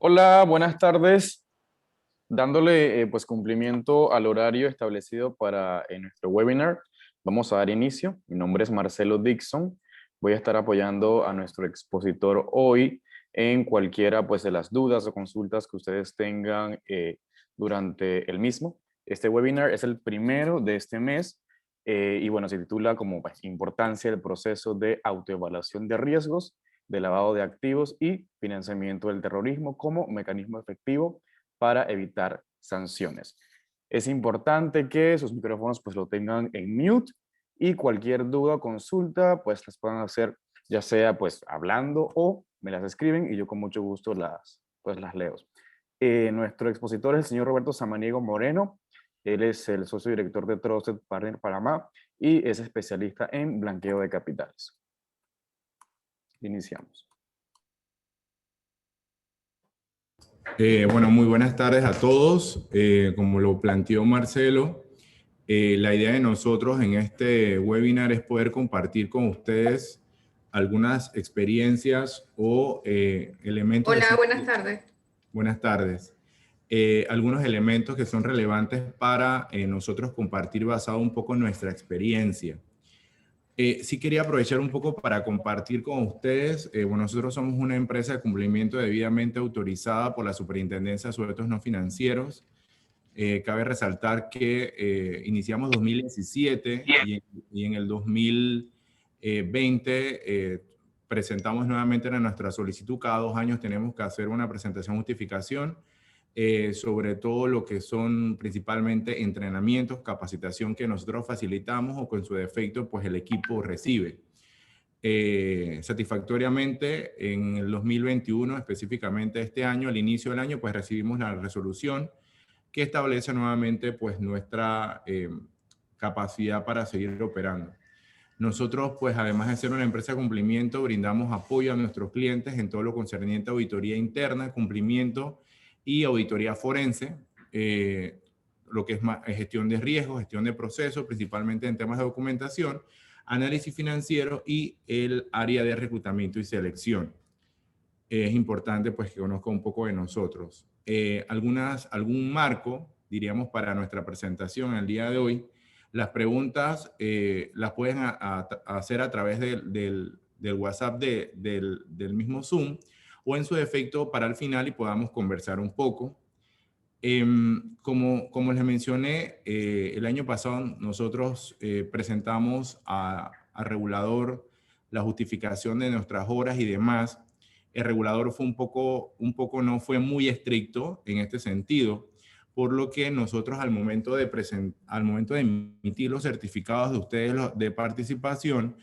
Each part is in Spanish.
Hola, buenas tardes. Dándole pues cumplimiento al horario establecido para nuestro webinar, vamos a dar inicio. Mi nombre es Marcelo Dixon. Voy a estar apoyando a nuestro expositor hoy en cualquiera pues de las dudas o consultas que ustedes tengan durante el mismo. Este webinar es el primero de este mes y bueno, se titula como pues, Importancia del proceso de autoevaluación de riesgos, de lavado de activos y financiamiento del terrorismo como mecanismo efectivo para evitar sanciones. Es importante que sus micrófonos pues lo tengan en mute y cualquier duda o consulta pues las puedan hacer ya sea pues hablando o me las escriben y yo con mucho gusto las leo. Nuestro expositor es el señor Roberto Samaniego Moreno. Él es el socio director de Trusted Partner Panamá y es especialista en blanqueo de capitales. Iniciamos. Bueno, muy buenas tardes a todos. Como lo planteó Marcelo, la idea de nosotros en este webinar es poder compartir con ustedes algunas experiencias o elementos que Hola, son... buenas tardes. Buenas tardes. Algunos elementos que son relevantes para nosotros compartir basado un poco en nuestra experiencia. Sí quería aprovechar un poco para compartir con ustedes. Bueno, nosotros somos una empresa de cumplimiento debidamente autorizada por la Superintendencia de Sujetos No Financieros. Cabe resaltar que iniciamos 2017 y en el 2020 presentamos nuevamente nuestra solicitud. Cada 2 años tenemos que hacer una presentación justificación sobre todo lo que son principalmente entrenamientos, capacitación que nosotros facilitamos o con su defecto pues el equipo recibe. Satisfactoriamente en el 2021, específicamente este año, al inicio del año, pues recibimos la resolución que establece nuevamente pues nuestra capacidad para seguir operando. Nosotros, pues además de ser una empresa de cumplimiento, brindamos apoyo a nuestros clientes en todo lo concerniente a auditoría interna, cumplimiento y auditoría forense, lo que es gestión de riesgos, gestión de procesos, principalmente en temas de documentación, análisis financiero y el área de reclutamiento y selección. Es importante pues que conozca un poco de nosotros. Algún marco, diríamos, para nuestra presentación el día de hoy. Las preguntas las pueden hacer a través del WhatsApp del mismo Zoom o en su defecto para el final y podamos conversar un poco. Como les mencioné, el año pasado nosotros presentamos al regulador la justificación de nuestras horas y demás. El regulador fue no fue muy estricto en este sentido, por lo que nosotros al momento de emitir los certificados de ustedes de participación,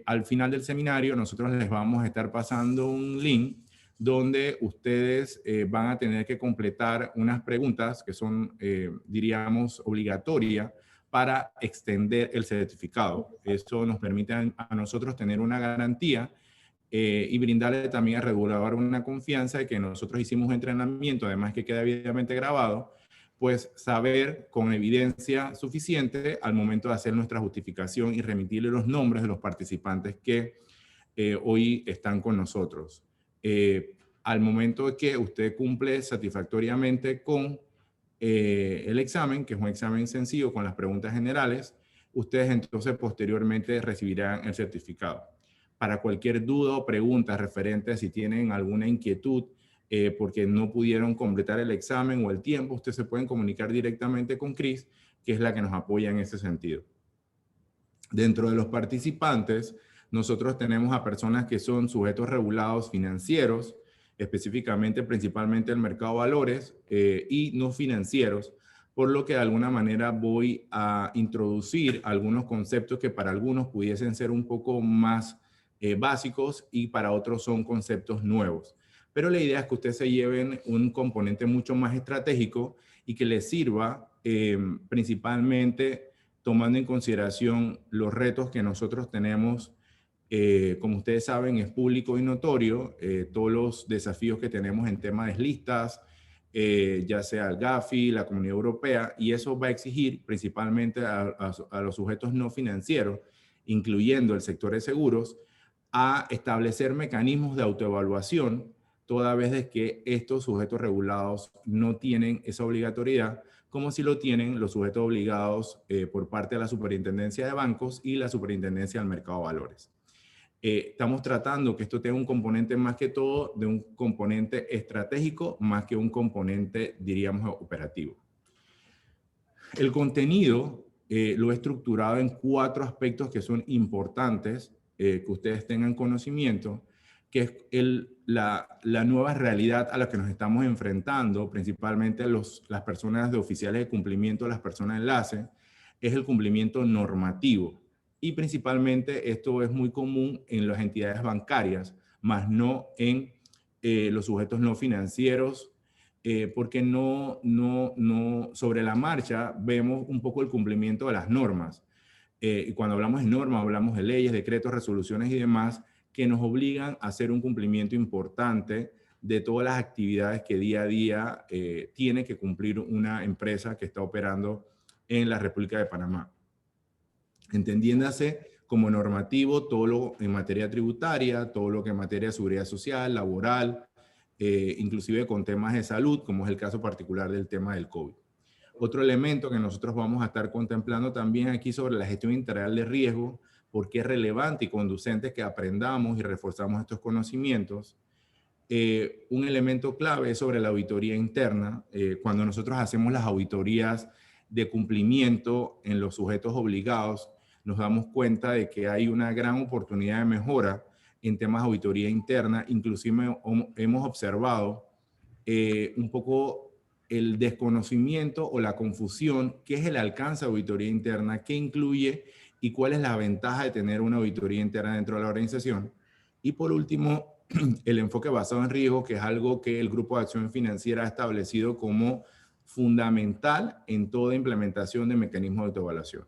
al final del seminario nosotros les vamos a estar pasando un link donde ustedes van a tener que completar unas preguntas que son, diríamos, obligatorias para extender el certificado. Esto nos permite a nosotros tener una garantía y brindarle también al regulador una confianza de que nosotros hicimos un entrenamiento, además que queda debidamente grabado, pues saber con evidencia suficiente al momento de hacer nuestra justificación y remitirle los nombres de los participantes que hoy están con nosotros. Al momento de que usted cumple satisfactoriamente con el examen, que es un examen sencillo con las preguntas generales, ustedes entonces posteriormente recibirán el certificado. Para cualquier duda o pregunta referente a si tienen alguna inquietud porque no pudieron completar el examen o el tiempo, ustedes se pueden comunicar directamente con Cris, que es la que nos apoya en ese sentido. Dentro de los participantes, nosotros tenemos a personas que son sujetos regulados financieros, específicamente, principalmente el mercado de valores y no financieros, por lo que de alguna manera voy a introducir algunos conceptos que para algunos pudiesen ser un poco más básicos y para otros son conceptos nuevos. Pero la idea es que ustedes se lleven un componente mucho más estratégico y que les sirva principalmente tomando en consideración los retos que nosotros tenemos. Como ustedes saben, es público y notorio todos los desafíos que tenemos en temas de listas, ya sea el GAFI, la Comunidad Europea, y eso va a exigir principalmente a los sujetos no financieros, incluyendo el sector de seguros, a establecer mecanismos de autoevaluación toda vez de que estos sujetos regulados no tienen esa obligatoriedad, como si lo tienen los sujetos obligados por parte de la Superintendencia de Bancos y la Superintendencia del Mercado de Valores. Estamos tratando que esto tenga un componente más que todo de un componente estratégico más que un componente, diríamos, operativo. El contenido lo he estructurado en 4 aspectos que son importantes que ustedes tengan conocimiento, que es la nueva realidad a la que nos estamos enfrentando, principalmente las personas de oficiales de cumplimiento, las personas de enlace, es el cumplimiento normativo. Y principalmente esto es muy común en las entidades bancarias, más no en los sujetos no financieros, porque sobre la marcha vemos un poco el cumplimiento de las normas. Y cuando hablamos de normas, hablamos de leyes, decretos, resoluciones y demás que nos obligan a hacer un cumplimiento importante de todas las actividades que día a día tiene que cumplir una empresa que está operando en la República de Panamá. Entendiéndase como normativo todo lo en materia tributaria, todo lo que en materia de seguridad social, laboral, inclusive con temas de salud, como es el caso particular del tema del COVID. Otro elemento que nosotros vamos a estar contemplando también aquí sobre la gestión integral de riesgo, porque es relevante y conducente que aprendamos y reforzamos estos conocimientos. Un elemento clave es sobre la auditoría interna. Cuando nosotros hacemos las auditorías de cumplimiento en los sujetos obligados, nos damos cuenta de que hay una gran oportunidad de mejora en temas de auditoría interna. Inclusive hemos observado un poco el desconocimiento o la confusión, qué es el alcance de auditoría interna, qué incluye y cuál es la ventaja de tener una auditoría interna dentro de la organización. Y por último, el enfoque basado en riesgo, que es algo que el Grupo de Acción Financiera ha establecido como fundamental en toda implementación de mecanismos de autoevaluación.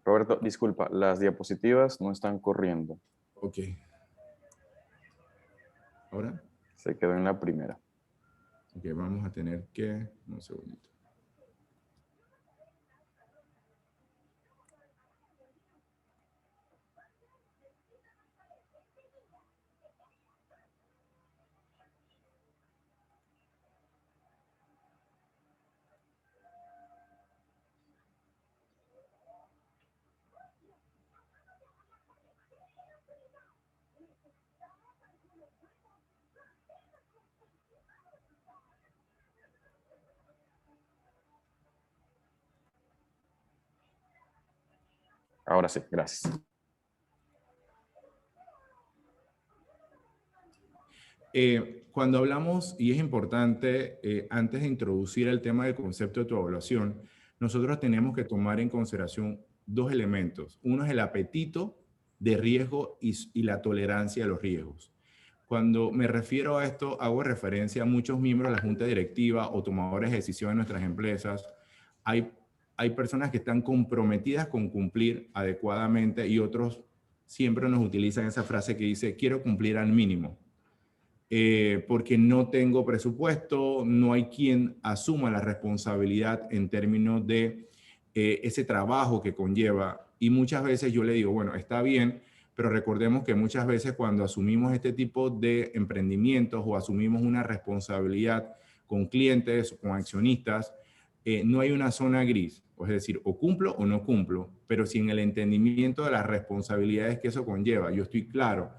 Roberto, disculpa, las diapositivas no están corriendo. Ok. ¿Ahora? Se quedó en la primera. Ok, vamos a tener que... Un segundito. Ahora sí, gracias. Cuando hablamos, y es importante, antes de introducir el tema del concepto de autoevaluación, nosotros tenemos que tomar en consideración 2 elementos. Uno es el apetito de riesgo y la tolerancia a los riesgos. Cuando me refiero a esto, hago referencia a muchos miembros de la junta directiva o tomadores de decisiones en nuestras empresas. Hay personas que están comprometidas con cumplir adecuadamente y otros siempre nos utilizan esa frase que dice, quiero cumplir al mínimo. Porque no tengo presupuesto, no hay quien asuma la responsabilidad en términos de ese trabajo que conlleva. Y muchas veces yo le digo, bueno, está bien, pero recordemos que muchas veces cuando asumimos este tipo de emprendimientos o asumimos una responsabilidad con clientes o con accionistas, no hay una zona gris. Es decir, o cumplo o no cumplo, pero sin el entendimiento de las responsabilidades que eso conlleva, yo estoy claro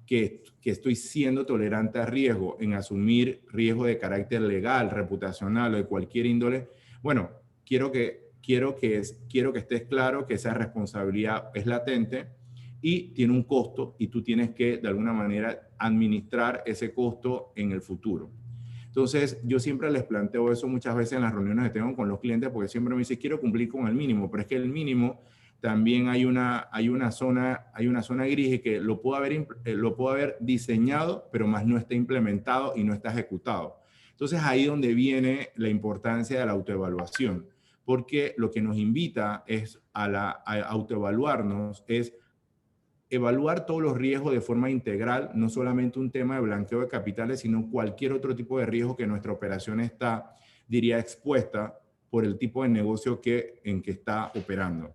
que estoy siendo tolerante a riesgo en asumir riesgo de carácter legal, reputacional o de cualquier índole, bueno, quiero que estés claro que esa responsabilidad es latente y tiene un costo y tú tienes que de alguna manera administrar ese costo en el futuro. Entonces, yo siempre les planteo eso muchas veces en las reuniones que tengo con los clientes porque siempre me dicen, quiero cumplir con el mínimo, pero es que el mínimo también hay una zona gris que lo puedo haber diseñado, pero más no está implementado y no está ejecutado. Entonces, ahí donde viene la importancia de la autoevaluación, porque lo que nos invita es a autoevaluarnos, es evaluar todos los riesgos de forma integral, no solamente un tema de blanqueo de capitales, sino cualquier otro tipo de riesgo que nuestra operación está, diría, expuesta por el tipo de negocio en que está operando.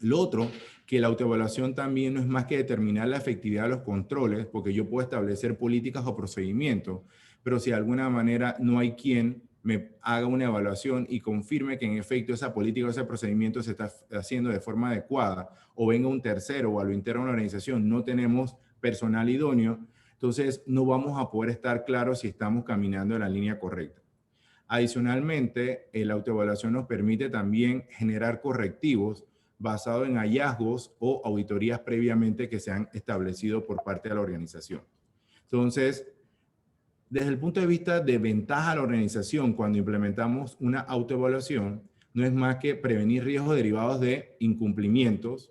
Lo otro, que la autoevaluación también no es más que determinar la efectividad de los controles, porque yo puedo establecer políticas o procedimientos, pero si de alguna manera no hay quien me haga una evaluación y confirme que en efecto esa política o ese procedimiento se está haciendo de forma adecuada, o venga un tercero o a lo interno de la organización, no tenemos personal idóneo, entonces no vamos a poder estar claros si estamos caminando en la línea correcta. Adicionalmente, la autoevaluación nos permite también generar correctivos basados en hallazgos o auditorías previamente que se han establecido por parte de la organización. Entonces, desde el punto de vista de ventaja a la organización, cuando implementamos una autoevaluación, no es más que prevenir riesgos derivados de incumplimientos,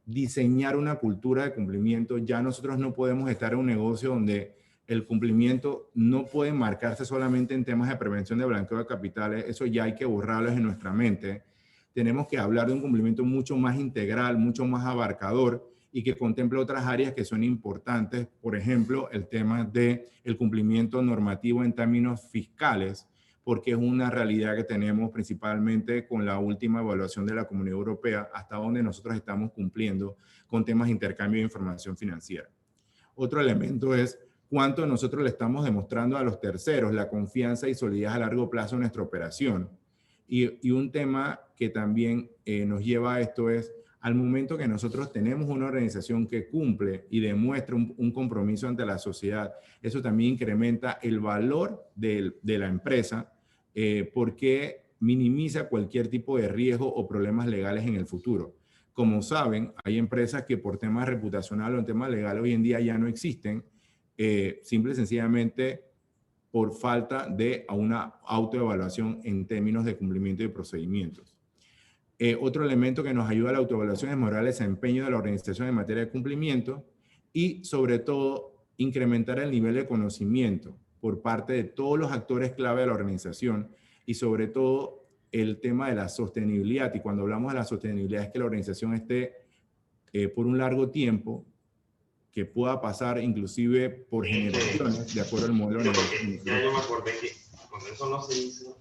diseñar una cultura de cumplimiento. Ya nosotros no podemos estar en un negocio donde el cumplimiento no puede marcarse solamente en temas de prevención de blanqueo de capitales. Eso ya hay que borrarlo en nuestra mente. Tenemos que hablar de un cumplimiento mucho más integral, mucho más abarcador y que contemple otras áreas que son importantes. Por ejemplo, el tema del cumplimiento normativo en términos fiscales, porque es una realidad que tenemos principalmente con la última evaluación de la Comunidad Europea, hasta donde nosotros estamos cumpliendo con temas de intercambio de información financiera. Otro elemento es cuánto nosotros le estamos demostrando a los terceros la confianza y solidez a largo plazo en nuestra operación. Y un tema que también nos lleva a esto es, al momento que nosotros tenemos una organización que cumple y demuestra un compromiso ante la sociedad, eso también incrementa el valor de la empresa porque minimiza cualquier tipo de riesgo o problemas legales en el futuro. Como saben, hay empresas que por temas reputacionales o en temas legales hoy en día ya no existen, simple y sencillamente por falta de una autoevaluación en términos de cumplimiento de procedimientos. Otro elemento que nos ayuda a la autoevaluación es mejorar el desempeño de la organización en materia de cumplimiento y, sobre todo, incrementar el nivel de conocimiento por parte de todos los actores clave de la organización y, sobre todo, el tema de la sostenibilidad. Y cuando hablamos de la sostenibilidad es que la organización esté por un largo tiempo, que pueda pasar inclusive por generaciones, de acuerdo al modelo de negocio. Ya yo me acordé que con eso no se hizo.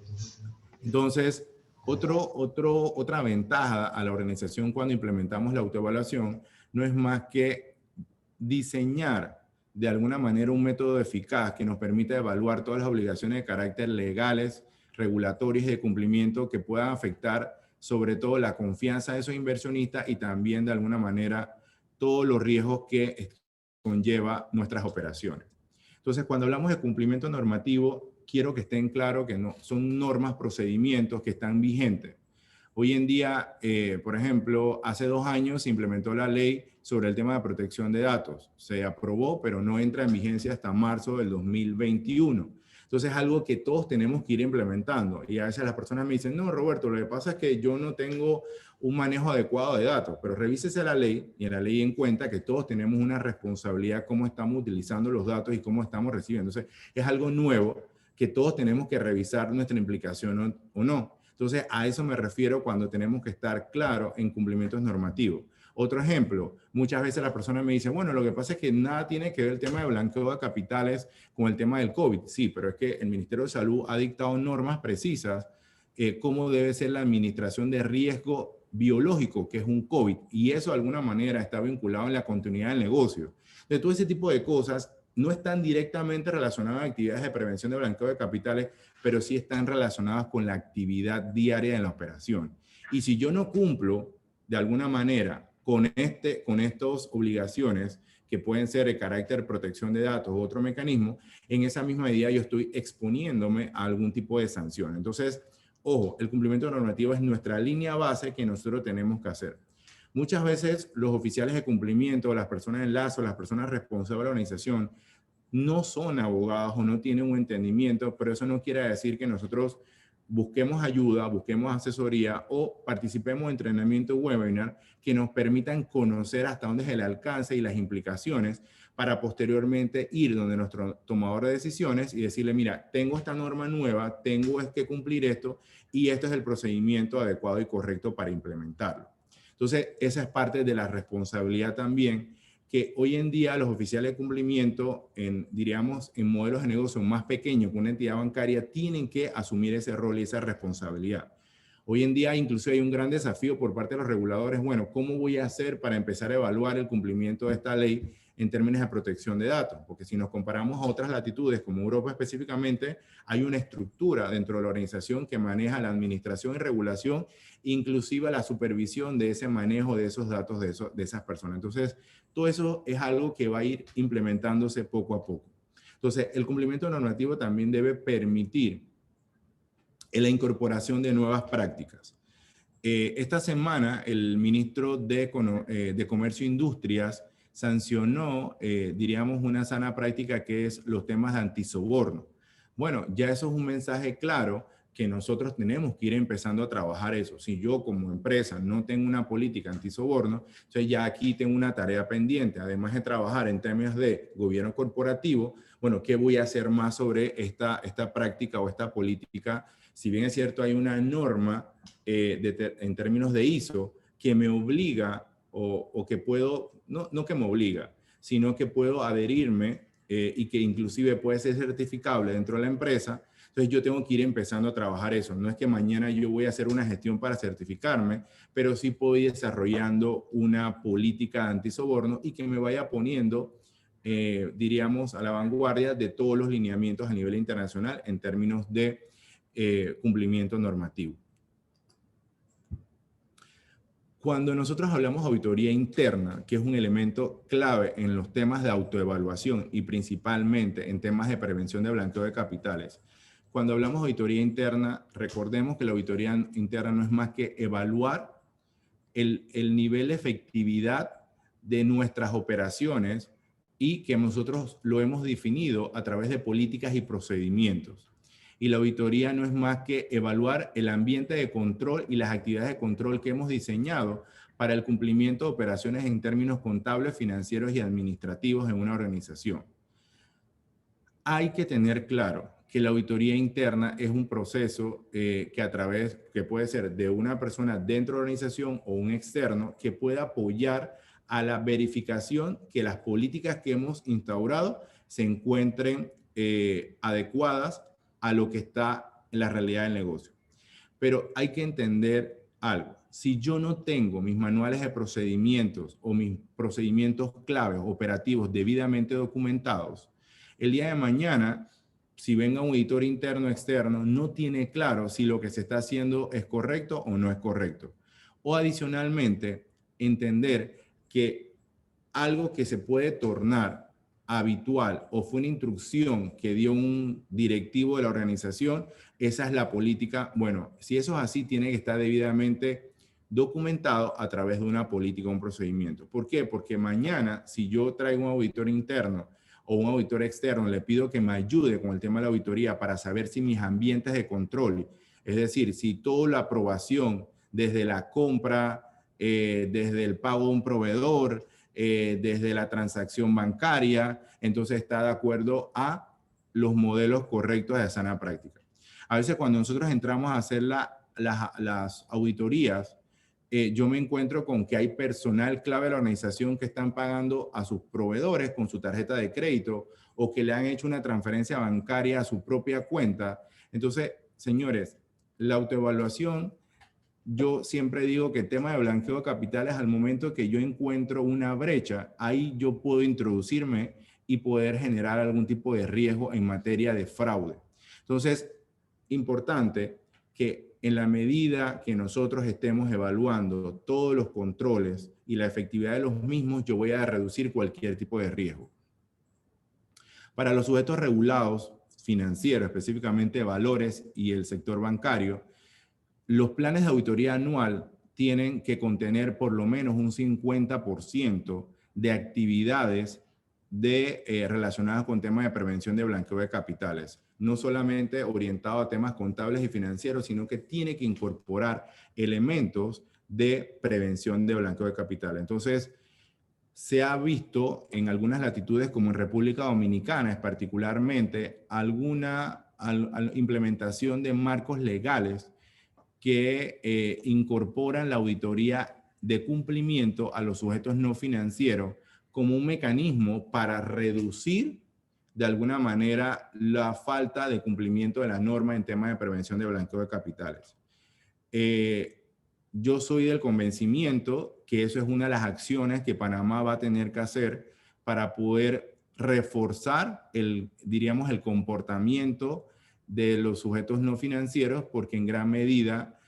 Entonces, otra ventaja a la organización cuando implementamos la autoevaluación no es más que diseñar de alguna manera un método eficaz que nos permita evaluar todas las obligaciones de carácter legales, regulatorias y de cumplimiento que puedan afectar sobre todo la confianza de esos inversionistas y también de alguna manera todos los riesgos que conlleva nuestras operaciones. Entonces, cuando hablamos de cumplimiento normativo, quiero que estén claros que no, son normas, procedimientos que están vigentes. Hoy en día, por ejemplo, hace 2 años se implementó la ley sobre el tema de protección de datos. Se aprobó, pero no entra en vigencia hasta marzo del 2021. Entonces es algo que todos tenemos que ir implementando. Y a veces las personas me dicen, no, Roberto, lo que pasa es que yo no tengo un manejo adecuado de datos, pero revísese la ley y en la ley en cuenta que todos tenemos una responsabilidad cómo estamos utilizando los datos y cómo estamos recibiendo. Entonces es algo nuevo que todos tenemos que revisar nuestra implicación o no. Entonces, a eso me refiero cuando tenemos que estar claros en cumplimientos normativos. Otro ejemplo, muchas veces la persona me dice, bueno, lo que pasa es que nada tiene que ver el tema de blanqueo de capitales con el tema del COVID. Sí, pero es que el Ministerio de Salud ha dictado normas precisas cómo debe ser la administración de riesgo biológico, que es un COVID, y eso de alguna manera está vinculado en la continuidad del negocio. De todo ese tipo de cosas no están directamente relacionadas a actividades de prevención de blanqueo de capitales, pero sí están relacionadas con la actividad diaria en la operación. Y si yo no cumplo de alguna manera con estas obligaciones, que pueden ser de carácter protección de datos u otro mecanismo, en esa misma medida yo estoy exponiéndome a algún tipo de sanción. Entonces, ojo, el cumplimiento normativo es nuestra línea base que nosotros tenemos que hacer. Muchas veces los oficiales de cumplimiento, las personas de enlace, las personas responsables de la organización, no son abogados o no tienen un entendimiento, pero eso no quiere decir que nosotros busquemos ayuda, busquemos asesoría o participemos en entrenamiento webinar que nos permitan conocer hasta dónde es el alcance y las implicaciones para posteriormente ir donde nuestro tomador de decisiones y decirle, mira, tengo esta norma nueva, tengo que cumplir esto y este es el procedimiento adecuado y correcto para implementarlo. Entonces, esa es parte de la responsabilidad también que hoy en día los oficiales de cumplimiento, diríamos, en modelos de negocio más pequeños que una entidad bancaria, tienen que asumir ese rol y esa responsabilidad. Hoy en día incluso hay un gran desafío por parte de los reguladores. Bueno, ¿cómo voy a hacer para empezar a evaluar el cumplimiento de esta ley en términos de protección de datos? Porque si nos comparamos a otras latitudes, como Europa específicamente, hay una estructura dentro de la organización que maneja la administración y regulación, inclusive la supervisión de ese manejo de esos datos de esas personas. Entonces, todo eso es algo que va a ir implementándose poco a poco. Entonces, el cumplimiento normativo también debe permitir la incorporación de nuevas prácticas. Esta semana, el ministro de Comercio e Industrias sancionó, diríamos, una sana práctica que es los temas de antisoborno. Bueno, ya eso es un mensaje claro que nosotros tenemos que ir empezando a trabajar eso. Si yo como empresa no tengo una política antisoborno, entonces ya aquí tengo una tarea pendiente, además de trabajar en términos de gobierno corporativo. Bueno, ¿qué voy a hacer más sobre esta práctica o esta política? Si bien es cierto, hay una norma en términos de ISO que me obliga o que puedo, no que me obliga, sino que puedo adherirme y que inclusive puede ser certificable dentro de la empresa. Entonces yo tengo que ir empezando a trabajar eso. No es que mañana yo voy a hacer una gestión para certificarme, pero sí puedo ir desarrollando una política de antisoborno y que me vaya poniendo, diríamos, a la vanguardia de todos los lineamientos a nivel internacional en términos de cumplimiento normativo. Cuando nosotros hablamos de auditoría interna, que es un elemento clave en los temas de autoevaluación y principalmente en temas de prevención de blanqueo de capitales, cuando hablamos de auditoría interna, recordemos que la auditoría interna no es más que evaluar el nivel de efectividad de nuestras operaciones y que nosotros lo hemos definido a través de políticas y procedimientos. Y la auditoría no es más que evaluar el ambiente de control y las actividades de control que hemos diseñado para el cumplimiento de operaciones en términos contables, financieros y administrativos en una organización. Hay que tener claro que la auditoría interna es un proceso que puede ser de una persona dentro de la organización o un externo que pueda apoyar a la verificación que las políticas que hemos instaurado se encuentren adecuadas a lo que está en la realidad del negocio. Pero hay que entender algo. Si yo no tengo mis manuales de procedimientos o mis procedimientos claves operativos debidamente documentados, el día de mañana, si venga un auditor interno o externo, no tiene claro si lo que se está haciendo es correcto o no es correcto. O adicionalmente, entender que algo que se puede tornar habitual o fue una instrucción que dio un directivo de la organización, esa es la política. Bueno, si eso es así, tiene que estar debidamente documentado a través de una política o un procedimiento. ¿Por qué? Porque mañana, si yo traigo un auditor interno o un auditor externo, le pido que me ayude con el tema de la auditoría para saber si mis ambientes de control, es decir, si toda la aprobación desde la compra, desde el pago de un proveedor, desde la transacción bancaria, entonces está de acuerdo a los modelos correctos de sana práctica. A veces cuando nosotros entramos a hacer las auditorías, yo me encuentro con que hay personal clave de la organización que están pagando a sus proveedores con su tarjeta de crédito o que le han hecho una transferencia bancaria a su propia cuenta. Entonces, señores, la autoevaluación, yo siempre digo que el tema de blanqueo de capitales, al momento que yo encuentro una brecha, ahí yo puedo introducirme y poder generar algún tipo de riesgo en materia de fraude. Entonces, importante que en la medida que nosotros estemos evaluando todos los controles y la efectividad de los mismos, yo voy a reducir cualquier tipo de riesgo. Para los sujetos regulados financieros, específicamente valores y el sector bancario, los planes de auditoría anual tienen que contener por lo menos un 50% de actividades relacionadas con temas de prevención de blanqueo de capitales. No solamente orientado a temas contables y financieros, sino que tiene que incorporar elementos de prevención de blanqueo de capitales. Entonces, se ha visto en algunas latitudes, como en República Dominicana, particularmente, alguna implementación de marcos legales que incorporan la auditoría de cumplimiento a los sujetos no financieros como un mecanismo para reducir de alguna manera la falta de cumplimiento de la norma en temas de prevención de blanqueo de capitales. Yo soy del convencimiento que eso es una de las acciones que Panamá va a tener que hacer para poder reforzar diríamos, el comportamiento de los sujetos no financieros, porque en gran medida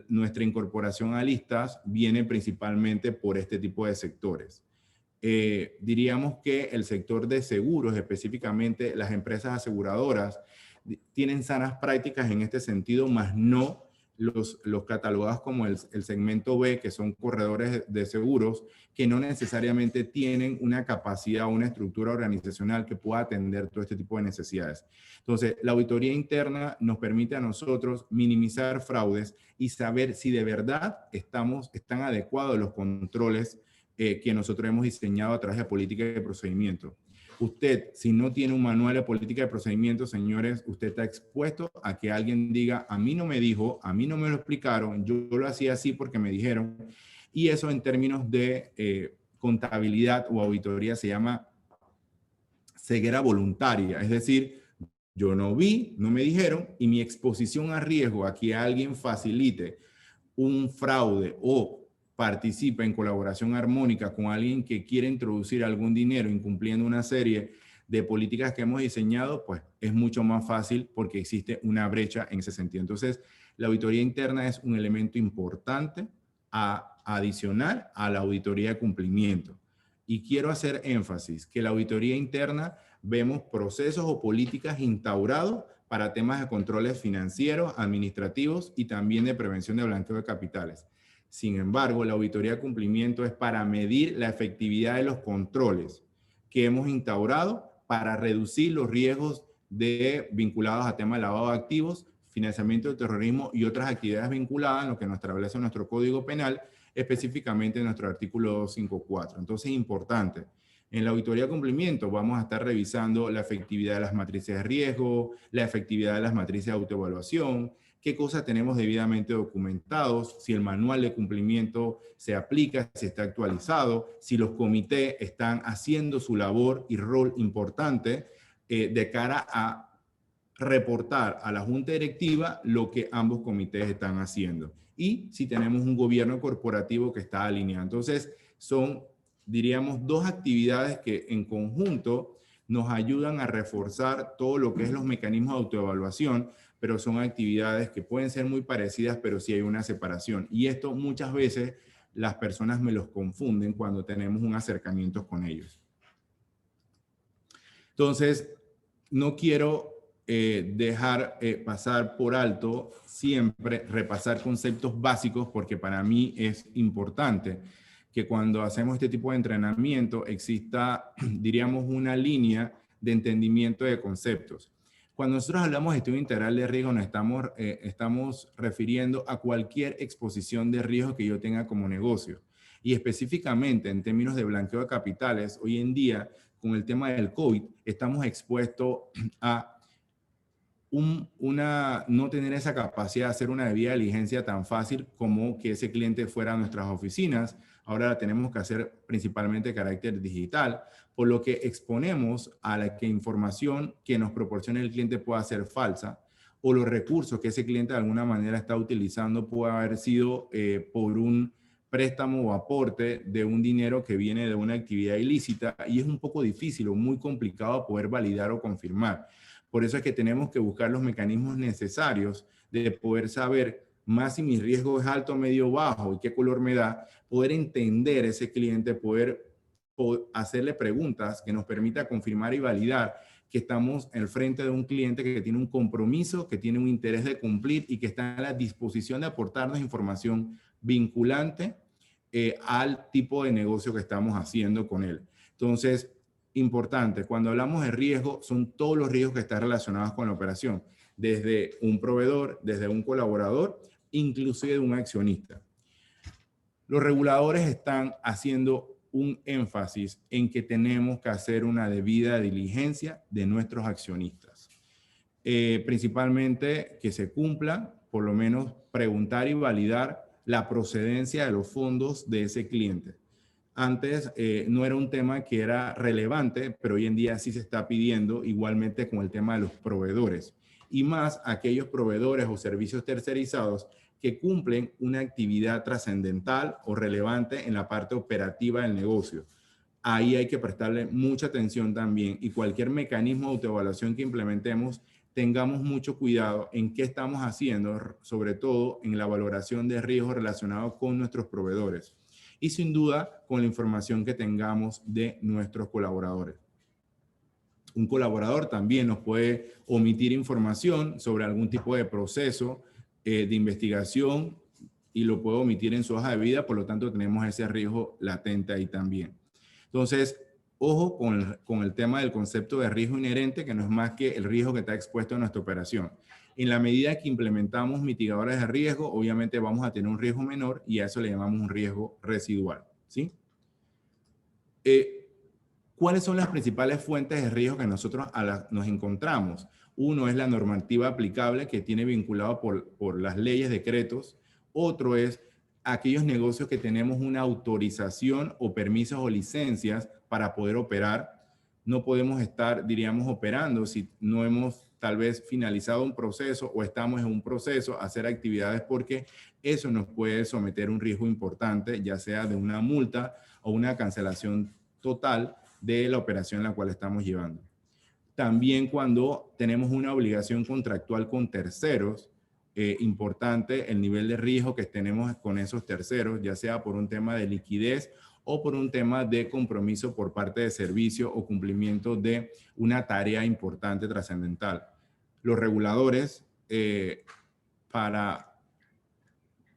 nuestra incorporación a listas viene principalmente por este tipo de sectores. Diríamos que el sector de seguros, específicamente las empresas aseguradoras, tienen sanas prácticas en este sentido, más no los catalogados como el segmento B, que son corredores de seguros, que no necesariamente tienen una capacidad o una estructura organizacional que pueda atender todo este tipo de necesidades. Entonces, la auditoría interna nos permite a nosotros minimizar fraudes y saber si de verdad están adecuados los controles que nosotros hemos diseñado a través de política de procedimiento. Usted, si no tiene un manual de política de procedimiento, señores, usted está expuesto a que alguien diga, a mí no me dijo, a mí no me lo explicaron, yo lo hacía así porque me dijeron. Y eso en términos de contabilidad o auditoría se llama ceguera voluntaria. Es decir, yo no vi, no me dijeron, y mi exposición a riesgo a que alguien facilite un fraude o participa en colaboración armónica con alguien que quiere introducir algún dinero incumpliendo una serie de políticas que hemos diseñado, pues es mucho más fácil porque existe una brecha en ese sentido. Entonces, la auditoría interna es un elemento importante a adicionar a la auditoría de cumplimiento. Y quiero hacer énfasis que la auditoría interna vemos procesos o políticas instaurados para temas de controles financieros, administrativos y también de prevención de blanqueo de capitales. Sin embargo, la auditoría de cumplimiento es para medir la efectividad de los controles que hemos instaurado para reducir los riesgos vinculados a temas de lavado de activos, financiamiento del terrorismo y otras actividades vinculadas en lo que nos establece nuestro Código Penal, específicamente en nuestro artículo 254. Entonces, es importante. En la auditoría de cumplimiento vamos a estar revisando la efectividad de las matrices de riesgo, la efectividad de las matrices de autoevaluación, qué cosas tenemos debidamente documentados, si el manual de cumplimiento se aplica, si está actualizado, si los comités están haciendo su labor y rol importante de cara a reportar a la junta directiva lo que ambos comités están haciendo. Y si tenemos un gobierno corporativo que está alineado. Entonces, son, diríamos, dos actividades que en conjunto nos ayudan a reforzar todo lo que es los mecanismos de autoevaluación, pero son actividades que pueden ser muy parecidas, pero sí hay una separación. Y esto muchas veces las personas me los confunden cuando tenemos un acercamiento con ellos. Entonces, no quiero dejar pasar por alto siempre, repasar conceptos básicos, porque para mí es importante que cuando hacemos este tipo de entrenamiento exista, diríamos, una línea de entendimiento de conceptos. Cuando nosotros hablamos de estudio integral de riesgo, nos estamos refiriendo a cualquier exposición de riesgo que yo tenga como negocio. Y específicamente en términos de blanqueo de capitales, hoy en día, con el tema del COVID, estamos expuestos a no tener esa capacidad de hacer una debida diligencia tan fácil como que ese cliente fuera a nuestras oficinas. Ahora la tenemos que hacer principalmente de carácter digital, por lo que exponemos a la que información que nos proporcione el cliente pueda ser falsa, o los recursos que ese cliente de alguna manera está utilizando puede haber sido por un préstamo o aporte de un dinero que viene de una actividad ilícita, y es un poco difícil o muy complicado poder validar o confirmar. Por eso es que tenemos que buscar los mecanismos necesarios de poder saber más si mi riesgo es alto, medio, bajo y qué color me da, poder entender ese cliente, poder hacerle preguntas que nos permita confirmar y validar que estamos en el frente de un cliente que tiene un compromiso, que tiene un interés de cumplir y que está a la disposición de aportarnos información vinculante al tipo de negocio que estamos haciendo con él. Entonces, importante, cuando hablamos de riesgo, son todos los riesgos que están relacionados con la operación, desde un proveedor, desde un colaborador, inclusive de un accionista. Los reguladores están haciendo un énfasis en que tenemos que hacer una debida diligencia de nuestros accionistas. Principalmente que se cumpla, por lo menos preguntar y validar la procedencia de los fondos de ese cliente. Antes no era un tema que era relevante, pero hoy en día sí se está pidiendo, igualmente con el tema de los proveedores. Y más aquellos proveedores o servicios tercerizados que cumplen una actividad trascendental o relevante en la parte operativa del negocio. Ahí hay que prestarle mucha atención también, y cualquier mecanismo de autoevaluación que implementemos, tengamos mucho cuidado en qué estamos haciendo, sobre todo en la valoración de riesgos relacionados con nuestros proveedores y sin duda con la información que tengamos de nuestros colaboradores. Un colaborador también nos puede omitir información sobre algún tipo de proceso de investigación y lo puede omitir en su hoja de vida, por lo tanto tenemos ese riesgo latente ahí también. Entonces, ojo con el tema del concepto de riesgo inherente, que no es más que el riesgo que está expuesto a nuestra operación. En la medida que implementamos mitigadores de riesgo, obviamente vamos a tener un riesgo menor y a eso le llamamos un riesgo residual, ¿sí? ¿Cuáles son las principales fuentes de riesgo que nosotros nos encontramos? Uno es la normativa aplicable que tiene vinculado por las leyes, decretos. Otro es aquellos negocios que tenemos una autorización o permisos o licencias para poder operar. No podemos estar, diríamos, operando si no hemos tal vez finalizado un proceso o estamos en un proceso, hacer actividades, porque eso nos puede someter a un riesgo importante, ya sea de una multa o una cancelación total de la operación en la cual estamos llevando. También cuando tenemos una obligación contractual con terceros, importante el nivel de riesgo que tenemos con esos terceros, ya sea por un tema de liquidez o por un tema de compromiso por parte de servicio o cumplimiento de una tarea importante, trascendental. Los reguladores para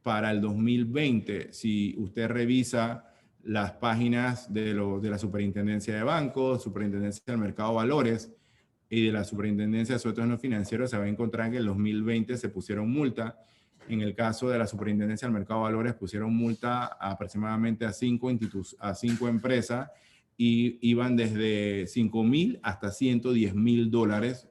el 2020, si usted revisa las páginas de la Superintendencia de Bancos, Superintendencia del Mercado de Valores y de la Superintendencia de Asuntos No Financieros, se va a encontrar que en el 2020 se pusieron multa. En el caso de la Superintendencia del Mercado de Valores, pusieron multa aproximadamente a 5 empresas y iban desde $5,000 hasta $110,000.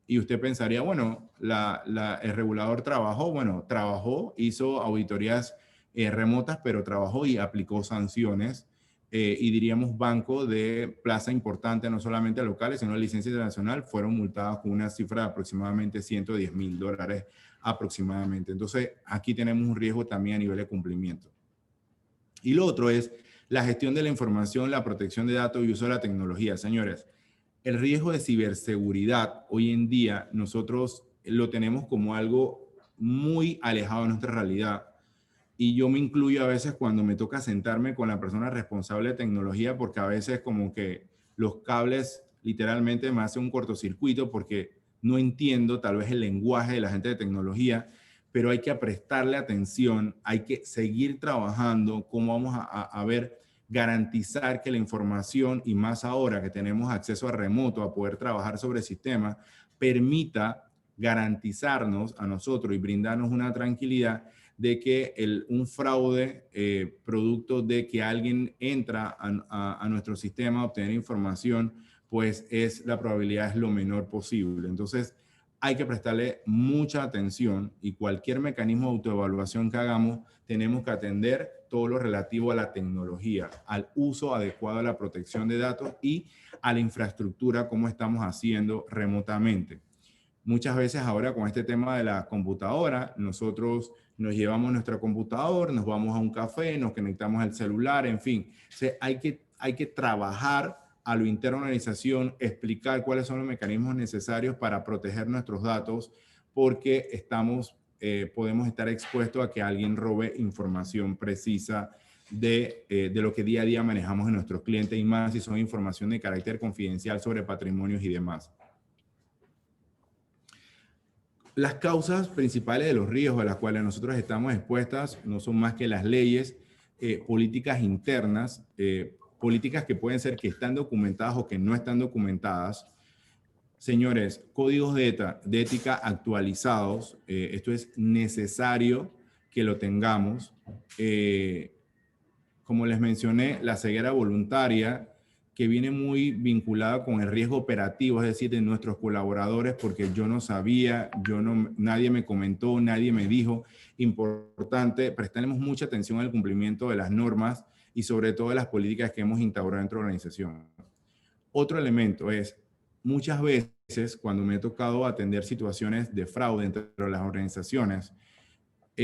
Y usted pensaría, bueno, el regulador trabajó, hizo auditorías remotas, pero trabajó y aplicó sanciones. Y diríamos banco de plaza importante, no solamente locales, sino de licencia internacional, fueron multados con una cifra de aproximadamente $110,000 aproximadamente. Entonces, aquí tenemos un riesgo también a nivel de cumplimiento. Y lo otro es la gestión de la información, la protección de datos y uso de la tecnología. Señores, el riesgo de ciberseguridad hoy en día nosotros lo tenemos como algo muy alejado de nuestra realidad. Y yo me incluyo a veces cuando me toca sentarme con la persona responsable de tecnología, porque a veces como que los cables literalmente me hacen un cortocircuito porque no entiendo tal vez el lenguaje de la gente de tecnología, pero hay que prestarle atención, hay que seguir trabajando, cómo vamos a ver, garantizar que la información, y más ahora que tenemos acceso a remoto, a poder trabajar sobre sistemas, permita garantizarnos a nosotros y brindarnos una tranquilidad de que un fraude producto de que alguien entra a nuestro sistema a obtener información, pues la probabilidad es lo menor posible. Entonces, hay que prestarle mucha atención y cualquier mecanismo de autoevaluación que hagamos, tenemos que atender todo lo relativo a la tecnología, al uso adecuado de la protección de datos y a la infraestructura, como estamos haciendo remotamente. Muchas veces ahora con este tema de la computadora, nosotros nos llevamos nuestra computadora, nos vamos a un café, nos conectamos al celular, en fin. O sea, hay que trabajar a lo interno de la organización, explicar cuáles son los mecanismos necesarios para proteger nuestros datos, porque podemos estar expuestos a que alguien robe información precisa de lo que día a día manejamos en nuestros clientes, y más si son información de carácter confidencial sobre patrimonios y demás. Las causas principales de los riesgos a las cuales nosotros estamos expuestas no son más que las leyes, políticas internas, políticas que pueden ser que están documentadas o que no están documentadas. Señores, códigos de ética actualizados, esto es necesario que lo tengamos. Como les mencioné, la ceguera voluntaria, que viene muy vinculada con el riesgo operativo, es decir, de nuestros colaboradores, porque yo no sabía, nadie me comentó, nadie me dijo. Importante, prestemos mucha atención al cumplimiento de las normas y sobre todo de las políticas que hemos instaurado dentro de la organización. Otro elemento es, muchas veces cuando me he tocado atender situaciones de fraude dentro de las organizaciones,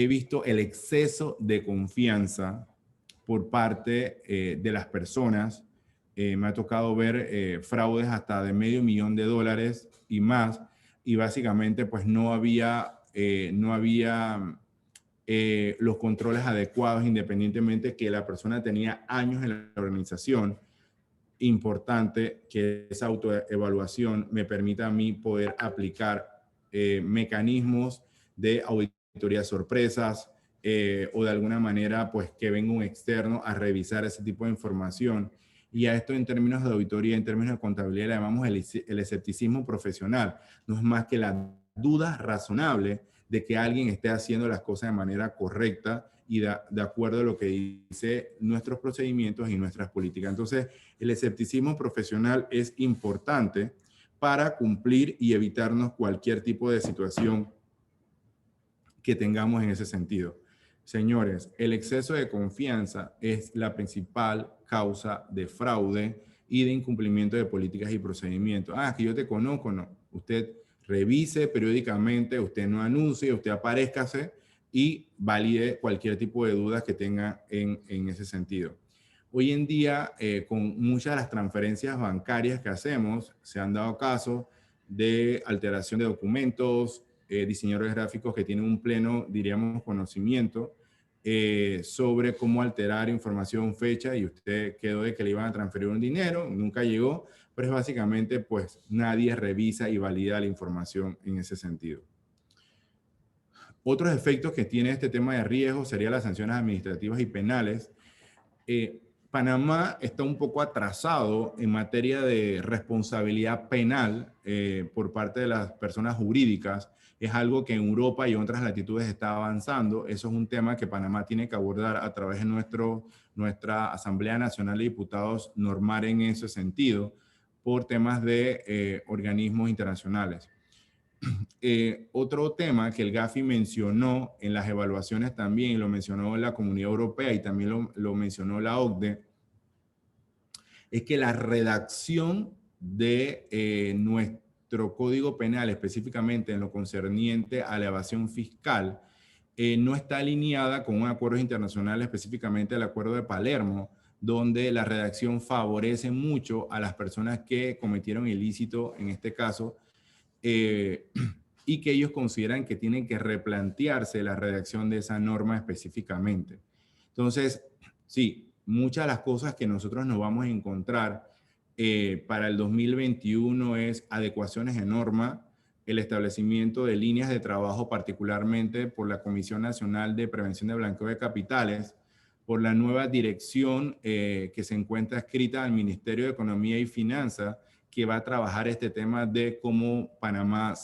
he visto el exceso de confianza por parte de las personas. Me ha tocado ver fraudes hasta de $500,000 y más, y básicamente pues no había los controles adecuados, independientemente que la persona tenía años en la organización. Importante que esa autoevaluación me permita a mí poder aplicar mecanismos de auditoría sorpresas, o de alguna manera pues que venga un externo a revisar ese tipo de información. Y a esto en términos de auditoría, en términos de contabilidad, le llamamos el escepticismo profesional. No es más que la duda razonable de que alguien esté haciendo las cosas de manera correcta y de acuerdo a lo que dice nuestros procedimientos y nuestras políticas. Entonces, el escepticismo profesional es importante para cumplir y evitarnos cualquier tipo de situación que tengamos en ese sentido. Señores, el exceso de confianza es la principal causa de fraude y de incumplimiento de políticas y procedimientos. Ah, que yo te conozco, no. Usted revise periódicamente, usted no anuncie, usted aparézcase y valide cualquier tipo de dudas que tenga en ese sentido. Hoy en día, con muchas de las transferencias bancarias que hacemos, se han dado casos de alteración de documentos, diseñadores gráficos que tienen un pleno, diríamos, conocimiento sobre cómo alterar información, fecha, y usted quedó de que le iban a transferir un dinero, nunca llegó, pero es básicamente, pues, nadie revisa y valida la información en ese sentido. Otros efectos que tiene este tema de riesgo serían las sanciones administrativas y penales. Panamá está un poco atrasado en materia de responsabilidad penal por parte de las personas jurídicas. Es algo que en Europa y en otras latitudes está avanzando. Eso es un tema que Panamá tiene que abordar a través de nuestra Asamblea Nacional de Diputados, normar en ese sentido por temas de organismos internacionales. Otro tema que el GAFI mencionó en las evaluaciones también, y lo mencionó la Comunidad Europea y también lo mencionó la OCDE, es que la redacción de nuestro Código Penal, específicamente en lo concerniente a la evasión fiscal, no está alineada con un acuerdo internacional, específicamente el Acuerdo de Palermo, donde la redacción favorece mucho a las personas que cometieron ilícito, en este caso, y que ellos consideran que tienen que replantearse la redacción de esa norma específicamente. Entonces, sí, muchas de las cosas que nosotros nos vamos a encontrar para el 2021 es adecuaciones de norma, el establecimiento de líneas de trabajo, particularmente por la Comisión Nacional de Prevención de Blanqueo de Capitales, por la nueva dirección que se encuentra escrita al Ministerio de Economía y Finanzas, que va a trabajar este tema de cómo Panamá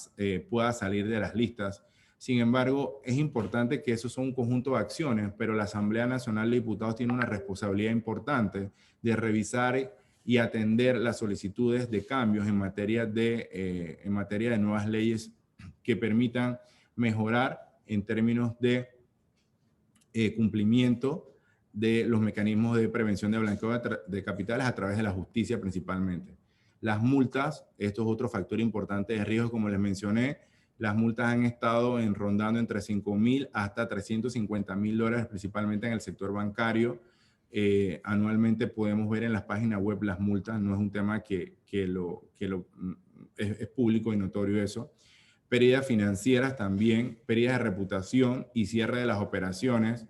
pueda salir de las listas. Sin embargo, es importante que eso son un conjunto de acciones, pero la Asamblea Nacional de Diputados tiene una responsabilidad importante de revisar y atender las solicitudes de cambios en materia de nuevas leyes que permitan mejorar en términos de cumplimiento de los mecanismos de prevención de blanqueo de capitales a través de la justicia principalmente. Las multas, esto es otro factor importante de riesgo, como les mencioné, las multas han estado rondando entre $5,000 hasta $350,000, principalmente en el sector bancario. Anualmente podemos ver en las páginas web las multas, no es un tema es público y notorio eso. Pérdidas financieras también, pérdidas de reputación y cierre de las operaciones,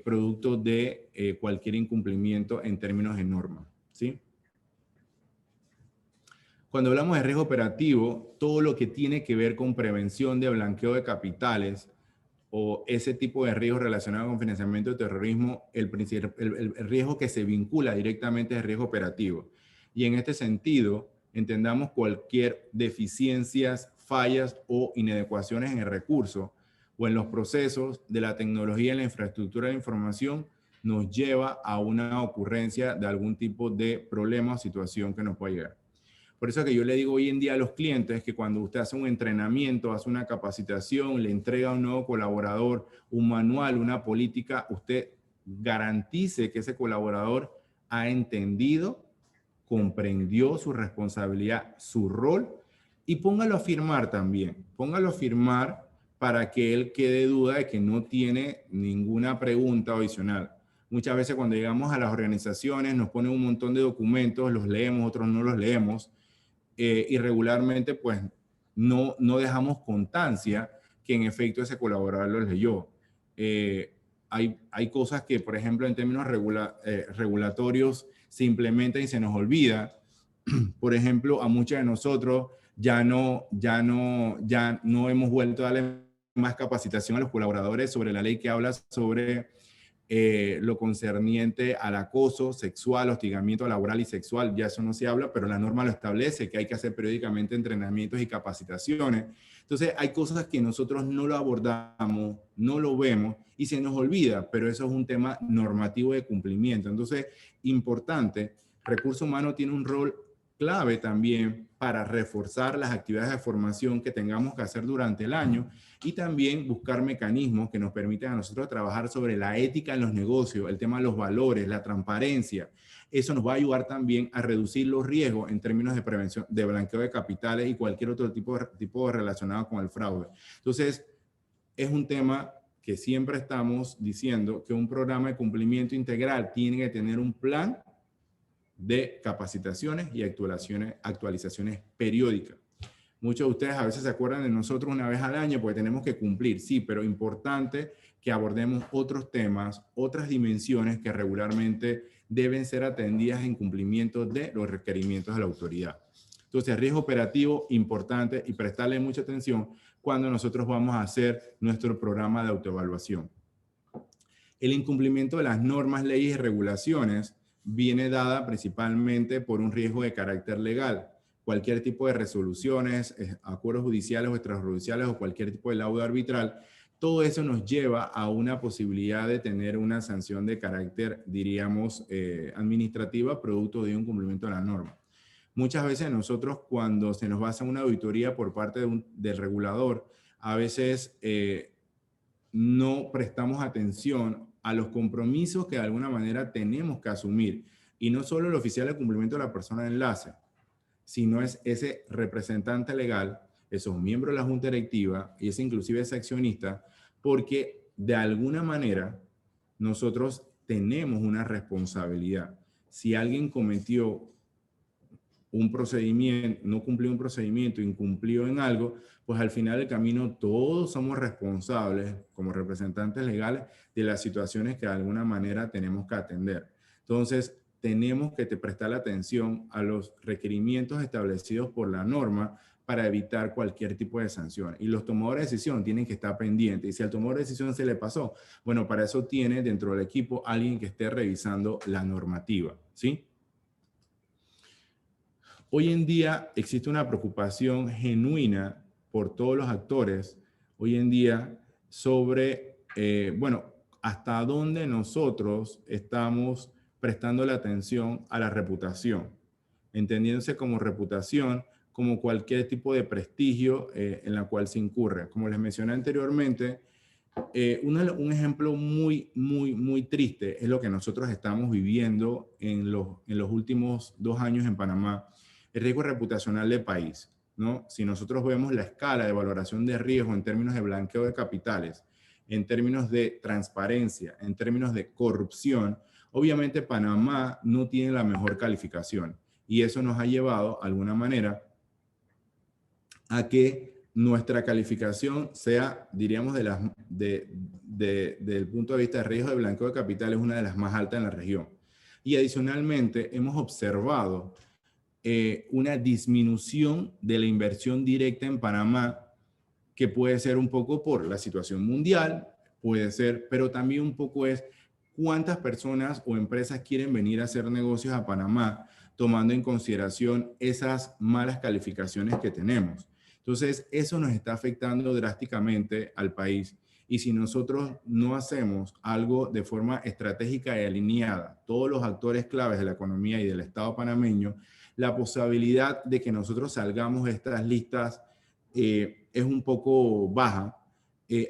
producto de cualquier incumplimiento en términos de norma, ¿sí? Cuando hablamos de riesgo operativo, todo lo que tiene que ver con prevención de blanqueo de capitales o ese tipo de riesgos relacionados con financiamiento de terrorismo, el riesgo que se vincula directamente es riesgo operativo. Y en este sentido, entendamos cualquier deficiencias, fallas o inadecuaciones en el recurso o en los procesos de la tecnología y la infraestructura de información nos lleva a una ocurrencia de algún tipo de problema o situación que nos pueda llegar. Por eso que yo le digo hoy en día a los clientes que cuando usted hace un entrenamiento, hace una capacitación, le entrega a un nuevo colaborador un manual, una política, usted garantice que ese colaborador ha entendido, comprendió su responsabilidad, su rol, y póngalo a firmar también. Póngalo a firmar para que él quede duda de que no tiene ninguna pregunta adicional. Muchas veces cuando llegamos a las organizaciones nos ponen un montón de documentos, los leemos, otros no los leemos, y regularmente pues no dejamos constancia que en efecto ese colaborador los leyó. Hay cosas que, por ejemplo, en términos regulatorios se implementan y se nos olvida. Por ejemplo, a muchos de nosotros ya no hemos vuelto a darle más capacitación a los colaboradores sobre la ley que habla sobre lo concerniente al acoso sexual, hostigamiento laboral y sexual. Ya eso no se habla, pero la norma lo establece, que hay que hacer periódicamente entrenamientos y capacitaciones. Entonces, hay cosas que nosotros no lo abordamos, no lo vemos y se nos olvida, pero eso es un tema normativo de cumplimiento. Entonces, importante, recurso humano tiene un rol clave también para reforzar las actividades de formación que tengamos que hacer durante el año y también buscar mecanismos que nos permitan a nosotros trabajar sobre la ética en los negocios, el tema de los valores, la transparencia. Eso nos va a ayudar también a reducir los riesgos en términos de prevención de blanqueo de capitales y cualquier otro tipo relacionado con el fraude. Entonces, es un tema que siempre estamos diciendo que un programa de cumplimiento integral tiene que tener un plan de capacitaciones y actualizaciones periódicas. Muchos de ustedes a veces se acuerdan de nosotros una vez al año porque tenemos que cumplir, sí, pero importante que abordemos otros temas, otras dimensiones que regularmente deben ser atendidas en cumplimiento de los requerimientos de la autoridad. Entonces, riesgo operativo importante y prestarle mucha atención cuando nosotros vamos a hacer nuestro programa de autoevaluación. El incumplimiento de las normas, leyes y regulaciones viene dada principalmente por un riesgo de carácter legal. Cualquier tipo de resoluciones, acuerdos judiciales o extrajudiciales o cualquier tipo de laudo arbitral, todo eso nos lleva a una posibilidad de tener una sanción de carácter, diríamos, administrativa, producto de un cumplimiento de la norma. Muchas veces nosotros cuando se nos va a hacer una auditoría por parte del regulador, a veces no prestamos atención a los compromisos que de alguna manera tenemos que asumir. Y no solo el oficial de cumplimiento de la persona de enlace, sino es ese representante legal, esos miembros de la junta directiva y ese inclusive ese accionista, porque de alguna manera nosotros tenemos una responsabilidad. Si alguien cometió un procedimiento, no cumplió un procedimiento, incumplió en algo, pues al final del camino todos somos responsables como representantes legales de las situaciones que de alguna manera tenemos que atender. Entonces, tenemos que prestar atención a los requerimientos establecidos por la norma para evitar cualquier tipo de sanción. Y los tomadores de decisión tienen que estar pendientes. Y si al tomador de decisión se le pasó, bueno, para eso tiene dentro del equipo alguien que esté revisando la normativa, ¿sí? Hoy en día existe una preocupación genuina por todos los actores, hoy en día, sobre, bueno, hasta dónde nosotros estamos prestando la atención a la reputación, entendiéndose como reputación, como cualquier tipo de prestigio en la cual se incurre. Como les mencioné anteriormente, un ejemplo muy triste es lo que nosotros estamos viviendo en los últimos 2 años en Panamá, el riesgo reputacional del país, ¿no? Si nosotros vemos la escala de valoración de riesgo en términos de blanqueo de capitales, en términos de transparencia, en términos de corrupción, obviamente Panamá no tiene la mejor calificación y eso nos ha llevado, de alguna manera, a que nuestra calificación sea, diríamos, del punto de vista de riesgo de blanqueo de capitales, una de las más altas en la región. Y adicionalmente, hemos observado una disminución de la inversión directa en Panamá, que puede ser un poco por la situación mundial, puede ser, pero también un poco es cuántas personas o empresas quieren venir a hacer negocios a Panamá, tomando en consideración esas malas calificaciones que tenemos. Entonces, eso nos está afectando drásticamente al país. Y si nosotros no hacemos algo de forma estratégica y alineada, todos los actores claves de la economía y del Estado panameño, la posibilidad de que nosotros salgamos de estas listas es un poco baja,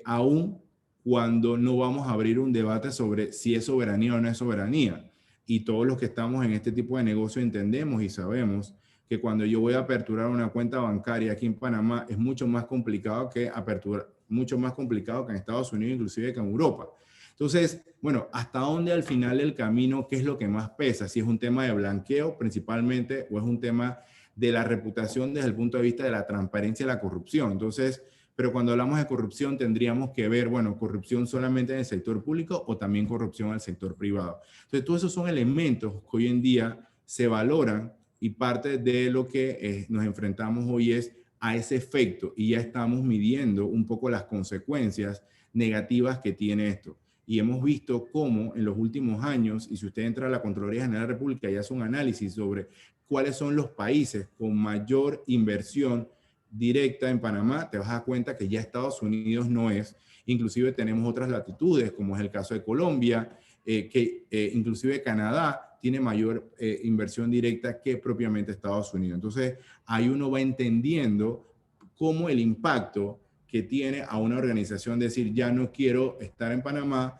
aún cuando no vamos a abrir un debate sobre si es soberanía o no es soberanía. Y todos los que estamos en este tipo de negocio entendemos y sabemos que cuando yo voy a aperturar una cuenta bancaria aquí en Panamá es mucho más complicado que aperturar mucho más complicado que en Estados Unidos, inclusive que en Europa. Entonces, bueno, ¿hasta dónde al final del camino, qué es lo que más pesa? Si es un tema de blanqueo principalmente o es un tema de la reputación desde el punto de vista de la transparencia y la corrupción. Entonces, pero cuando hablamos de corrupción tendríamos que ver, bueno, corrupción solamente en el sector público o también corrupción en el sector privado. Entonces, todos esos son elementos que hoy en día se valoran y parte de lo que nos enfrentamos hoy es a ese efecto y ya estamos midiendo un poco las consecuencias negativas que tiene esto. Y hemos visto cómo en los últimos años, y si usted entra a la Contraloría General de la República y hace un análisis sobre cuáles son los países con mayor inversión directa en Panamá, te vas a dar cuenta que ya Estados Unidos no es. Inclusive tenemos otras latitudes, como es el caso de Colombia, inclusive Canadá tiene mayor inversión directa que propiamente Estados Unidos. Entonces, ahí uno va entendiendo cómo el impacto que tiene a una organización decir, ya no quiero estar en Panamá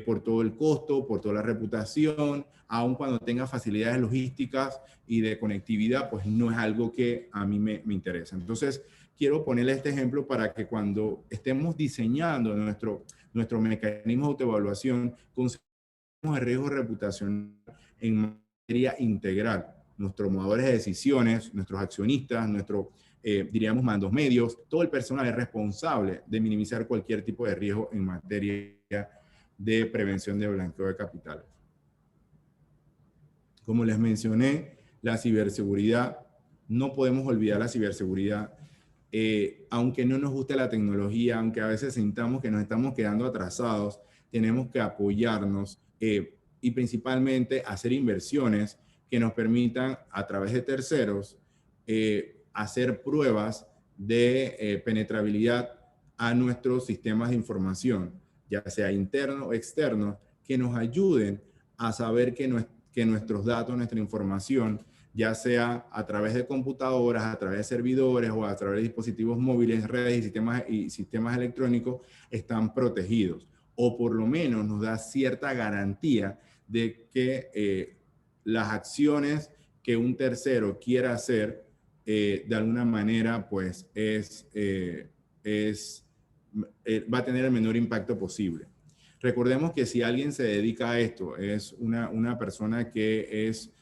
por todo el costo, por toda la reputación, aun cuando tenga facilidades logísticas y de conectividad, pues no es algo que a mí me interesa. Entonces, quiero ponerle este ejemplo para que cuando estemos diseñando nuestro mecanismo de autoevaluación, el riesgo reputacional en materia integral. Nuestros tomadores de decisiones, nuestros accionistas, diríamos, mandos medios, todo el personal es responsable de minimizar cualquier tipo de riesgo en materia de prevención de blanqueo de capitales. Como les mencioné, la ciberseguridad, no podemos olvidar la ciberseguridad. Aunque no nos guste la tecnología, aunque a veces sintamos que nos estamos quedando atrasados, tenemos que apoyarnos y principalmente hacer inversiones que nos permitan a través de terceros hacer pruebas de penetrabilidad a nuestros sistemas de información, ya sea interno o externo, que nos ayuden a saber que nuestros datos, nuestra información, ya sea a través de computadoras, a través de servidores o a través de dispositivos móviles, redes y sistemas electrónicos, están protegidos. O por lo menos nos da cierta garantía de que las acciones que un tercero quiera hacer, de alguna manera, pues va a tener el menor impacto posible. Recordemos que si alguien se dedica a esto, es una persona que es,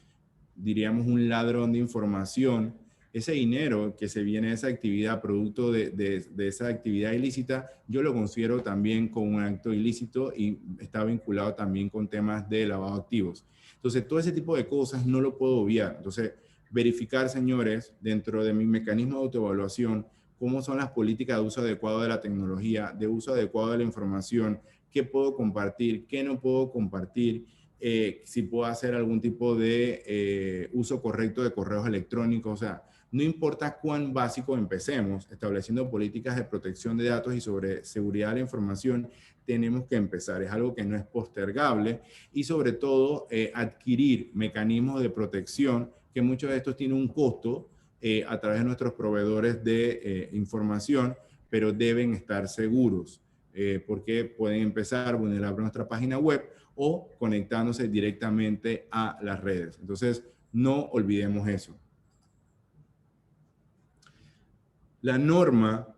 diríamos, un ladrón de información, ese dinero que se viene de esa actividad, producto de esa actividad ilícita, yo lo considero también como un acto ilícito y está vinculado también con temas de lavado de activos. Entonces, todo ese tipo de cosas no lo puedo obviar. Entonces, verificar, señores, dentro de mi mecanismo de autoevaluación, cómo son las políticas de uso adecuado de la tecnología, de uso adecuado de la información, qué puedo compartir, qué no puedo compartir, si puedo hacer algún tipo de uso correcto de correos electrónicos. O sea, no importa cuán básico empecemos, estableciendo políticas de protección de datos y sobre seguridad de la información, tenemos que empezar. Es algo que no es postergable y sobre todo adquirir mecanismos de protección, que muchos de estos tienen un costo a través de nuestros proveedores de información, pero deben estar seguros. Porque pueden empezar vulnerando nuestra página web o conectándose directamente a las redes. Entonces, no olvidemos eso. La norma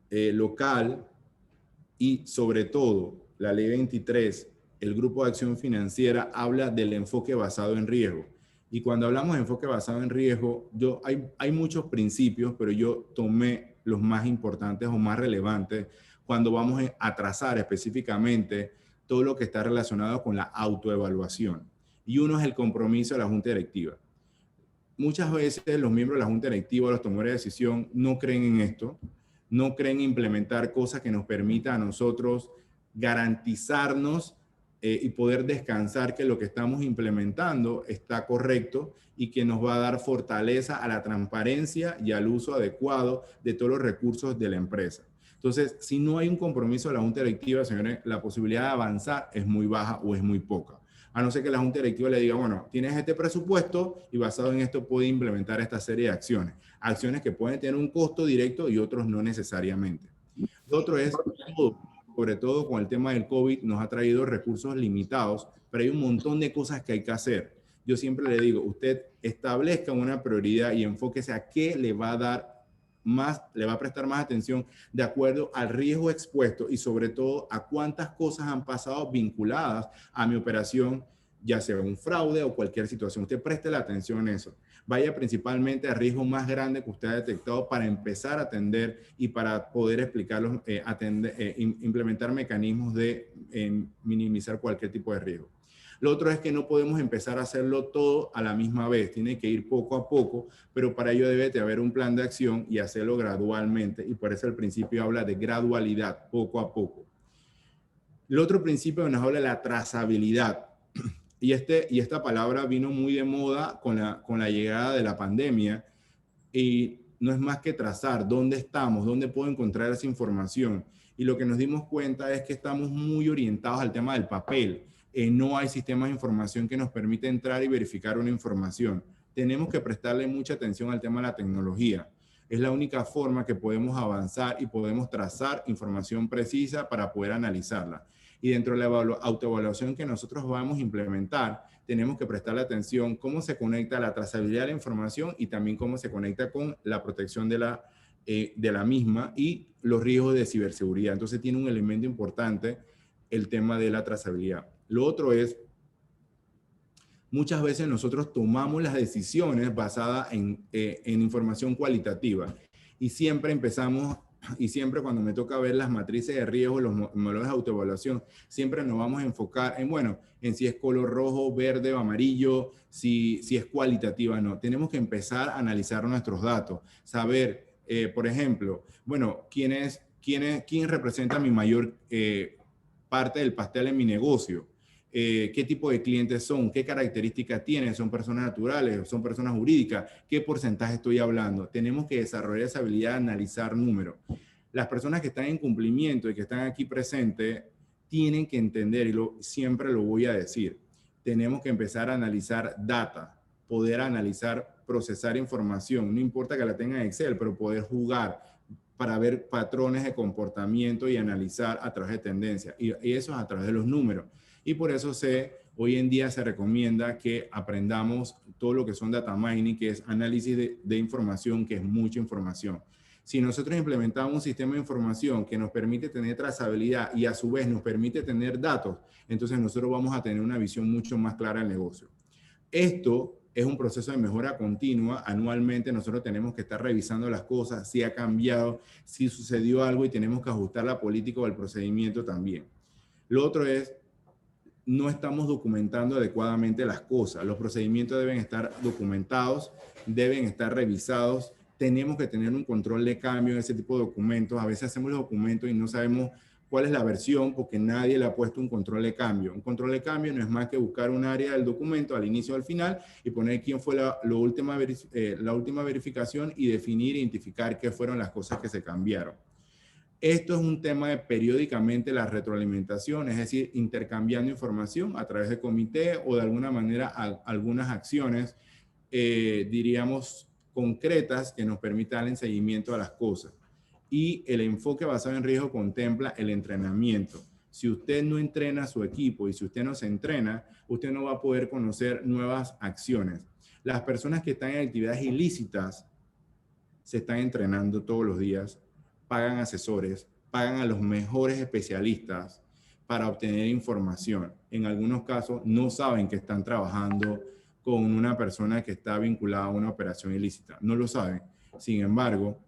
local y sobre todo la ley 23, el Grupo de Acción Financiera habla del enfoque basado en riesgo. Y cuando hablamos de enfoque basado en riesgo, hay muchos principios, pero yo tomé los más importantes o más relevantes cuando vamos a trazar específicamente todo lo que está relacionado con la autoevaluación. Y uno es el compromiso de la Junta Directiva. Muchas veces los miembros de la Junta Directiva, los tomadores de decisión, no creen en esto, no creen implementar cosas que nos permitan a nosotros garantizarnos y poder descansar que lo que estamos implementando está correcto y que nos va a dar fortaleza a la transparencia y al uso adecuado de todos los recursos de la empresa. Entonces, si no hay un compromiso de la Junta Directiva, señores, la posibilidad de avanzar es muy baja o es muy poca. A no ser que la Junta Directiva le diga, bueno, tienes este presupuesto y basado en esto puede implementar esta serie de acciones. Acciones que pueden tener un costo directo y otros no necesariamente. Lo otro es, sobre todo con el tema del COVID, nos ha traído recursos limitados, pero hay un montón de cosas que hay que hacer. Yo siempre le digo, usted establezca una prioridad y enfóquese a qué le va a dar le va a prestar más atención de acuerdo al riesgo expuesto y sobre todo a cuántas cosas han pasado vinculadas a mi operación, ya sea un fraude o cualquier situación. Usted preste la atención en eso. Vaya principalmente al riesgo más grande que usted ha detectado para empezar a atender y para poder explicarlos, implementar mecanismos de minimizar cualquier tipo de riesgo. Lo otro es que no podemos empezar a hacerlo todo a la misma vez, tiene que ir poco a poco, pero para ello debe de haber un plan de acción y hacerlo gradualmente, y por eso el principio habla de gradualidad, poco a poco. El otro principio nos habla de la trazabilidad, y esta palabra vino muy de moda con la llegada de la pandemia, y no es más que trazar dónde estamos, dónde puedo encontrar esa información. Y lo que nos dimos cuenta es que estamos muy orientados al tema del papel. No hay sistemas de información que nos permita entrar y verificar una información. Tenemos que prestarle mucha atención al tema de la tecnología. Es la única forma que podemos avanzar y podemos trazar información precisa para poder analizarla. Y dentro de la autoevaluación que nosotros vamos a implementar, tenemos que prestarle atención cómo se conecta la trazabilidad de la información y también cómo se conecta con la protección de la misma y los riesgos de ciberseguridad. Entonces tiene un elemento importante el tema de la trazabilidad. Lo otro es, muchas veces nosotros tomamos las decisiones basadas en información cualitativa y siempre empezamos, y siempre cuando me toca ver las matrices de riesgo, los modelos de autoevaluación, siempre nos vamos a enfocar en, bueno, en si es color rojo, verde o amarillo, si es cualitativa o no. Tenemos que empezar a analizar nuestros datos, saber, por ejemplo, bueno, quién representa mi mayor parte del pastel en mi negocio. Qué tipo de clientes son, qué características tienen, son personas naturales, son personas jurídicas, qué porcentaje estoy hablando. Tenemos que desarrollar esa habilidad de analizar números. Las personas que están en cumplimiento y que están aquí presentes tienen que entender, y siempre lo voy a decir, tenemos que empezar a analizar data, poder analizar, procesar información, no importa que la tenga en Excel, pero poder jugar para ver patrones de comportamiento y analizar a través de tendencias, y eso es a través de los números. Y por eso hoy en día se recomienda que aprendamos todo lo que son data mining, que es análisis de información, que es mucha información. Si nosotros implementamos un sistema de información que nos permite tener trazabilidad y a su vez nos permite tener datos, entonces nosotros vamos a tener una visión mucho más clara del negocio. Esto es un proceso de mejora continua. Anualmente nosotros tenemos que estar revisando las cosas, si ha cambiado, si sucedió algo y tenemos que ajustar la política o el procedimiento también. Lo otro es, no estamos documentando adecuadamente las cosas. Los procedimientos deben estar documentados, deben estar revisados. Tenemos que tener un control de cambio en ese tipo de documentos. A veces hacemos los documentos y no sabemos cuál es la versión porque nadie le ha puesto un control de cambio. Un control de cambio no es más que buscar un área del documento al inicio o al final y poner quién fue la última verificación y definir e identificar qué fueron las cosas que se cambiaron. Esto es un tema de periódicamente la retroalimentación, es decir, intercambiando información a través de comité o de alguna manera algunas acciones, diríamos, concretas que nos permitan el seguimiento a las cosas. Y el enfoque basado en riesgo contempla el entrenamiento. Si usted no entrena a su equipo y si usted no se entrena, usted no va a poder conocer nuevas acciones. Las personas que están en actividades ilícitas se están entrenando todos los días, pagan asesores, pagan a los mejores especialistas para obtener información. En algunos casos no saben que están trabajando con una persona que está vinculada a una operación ilícita. No lo saben. Sin embargo,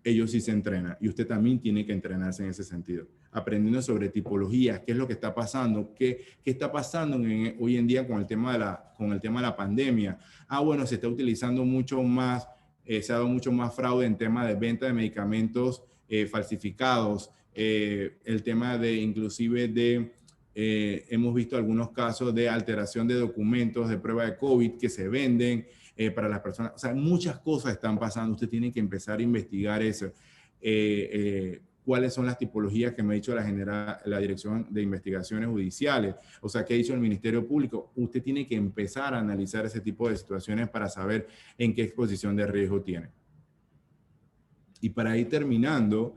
ellos sí se entrenan y usted también tiene que entrenarse en ese sentido. Aprendiendo sobre tipologías, qué es lo que está pasando, qué está pasando hoy en día con el tema de la pandemia. Bueno, se está utilizando mucho más, se ha dado mucho más fraude en tema de venta de medicamentos falsificados, el tema de inclusive hemos visto algunos casos de alteración de documentos de prueba de COVID que se venden para las personas. O sea, muchas cosas están pasando. Usted tiene que empezar a investigar eso. ¿Cuáles son las tipologías que me ha dicho la Dirección de Investigaciones Judiciales? O sea, ¿qué ha dicho el Ministerio Público? Usted tiene que empezar a analizar ese tipo de situaciones para saber en qué exposición de riesgo tiene. Y para ir terminando,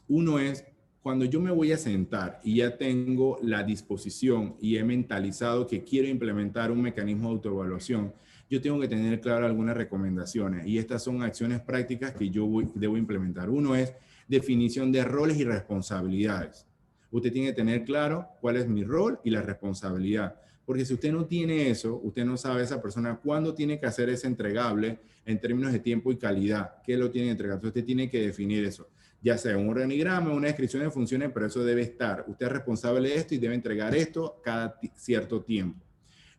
uno es cuando yo me voy a sentar y ya tengo la disposición y he mentalizado que quiero implementar un mecanismo de autoevaluación, yo tengo que tener claro algunas recomendaciones y estas son acciones prácticas que debo implementar. Uno es definición de roles y responsabilidades. Usted tiene que tener claro cuál es mi rol y la responsabilidad. Porque si usted no tiene eso, usted no sabe esa persona cuándo tiene que hacer ese entregable en términos de tiempo y calidad. ¿Qué lo tiene que entregar? Entonces usted tiene que definir eso. Ya sea un organigrama, una descripción de funciones, pero eso debe estar. Usted es responsable de esto y debe entregar esto cada cierto tiempo.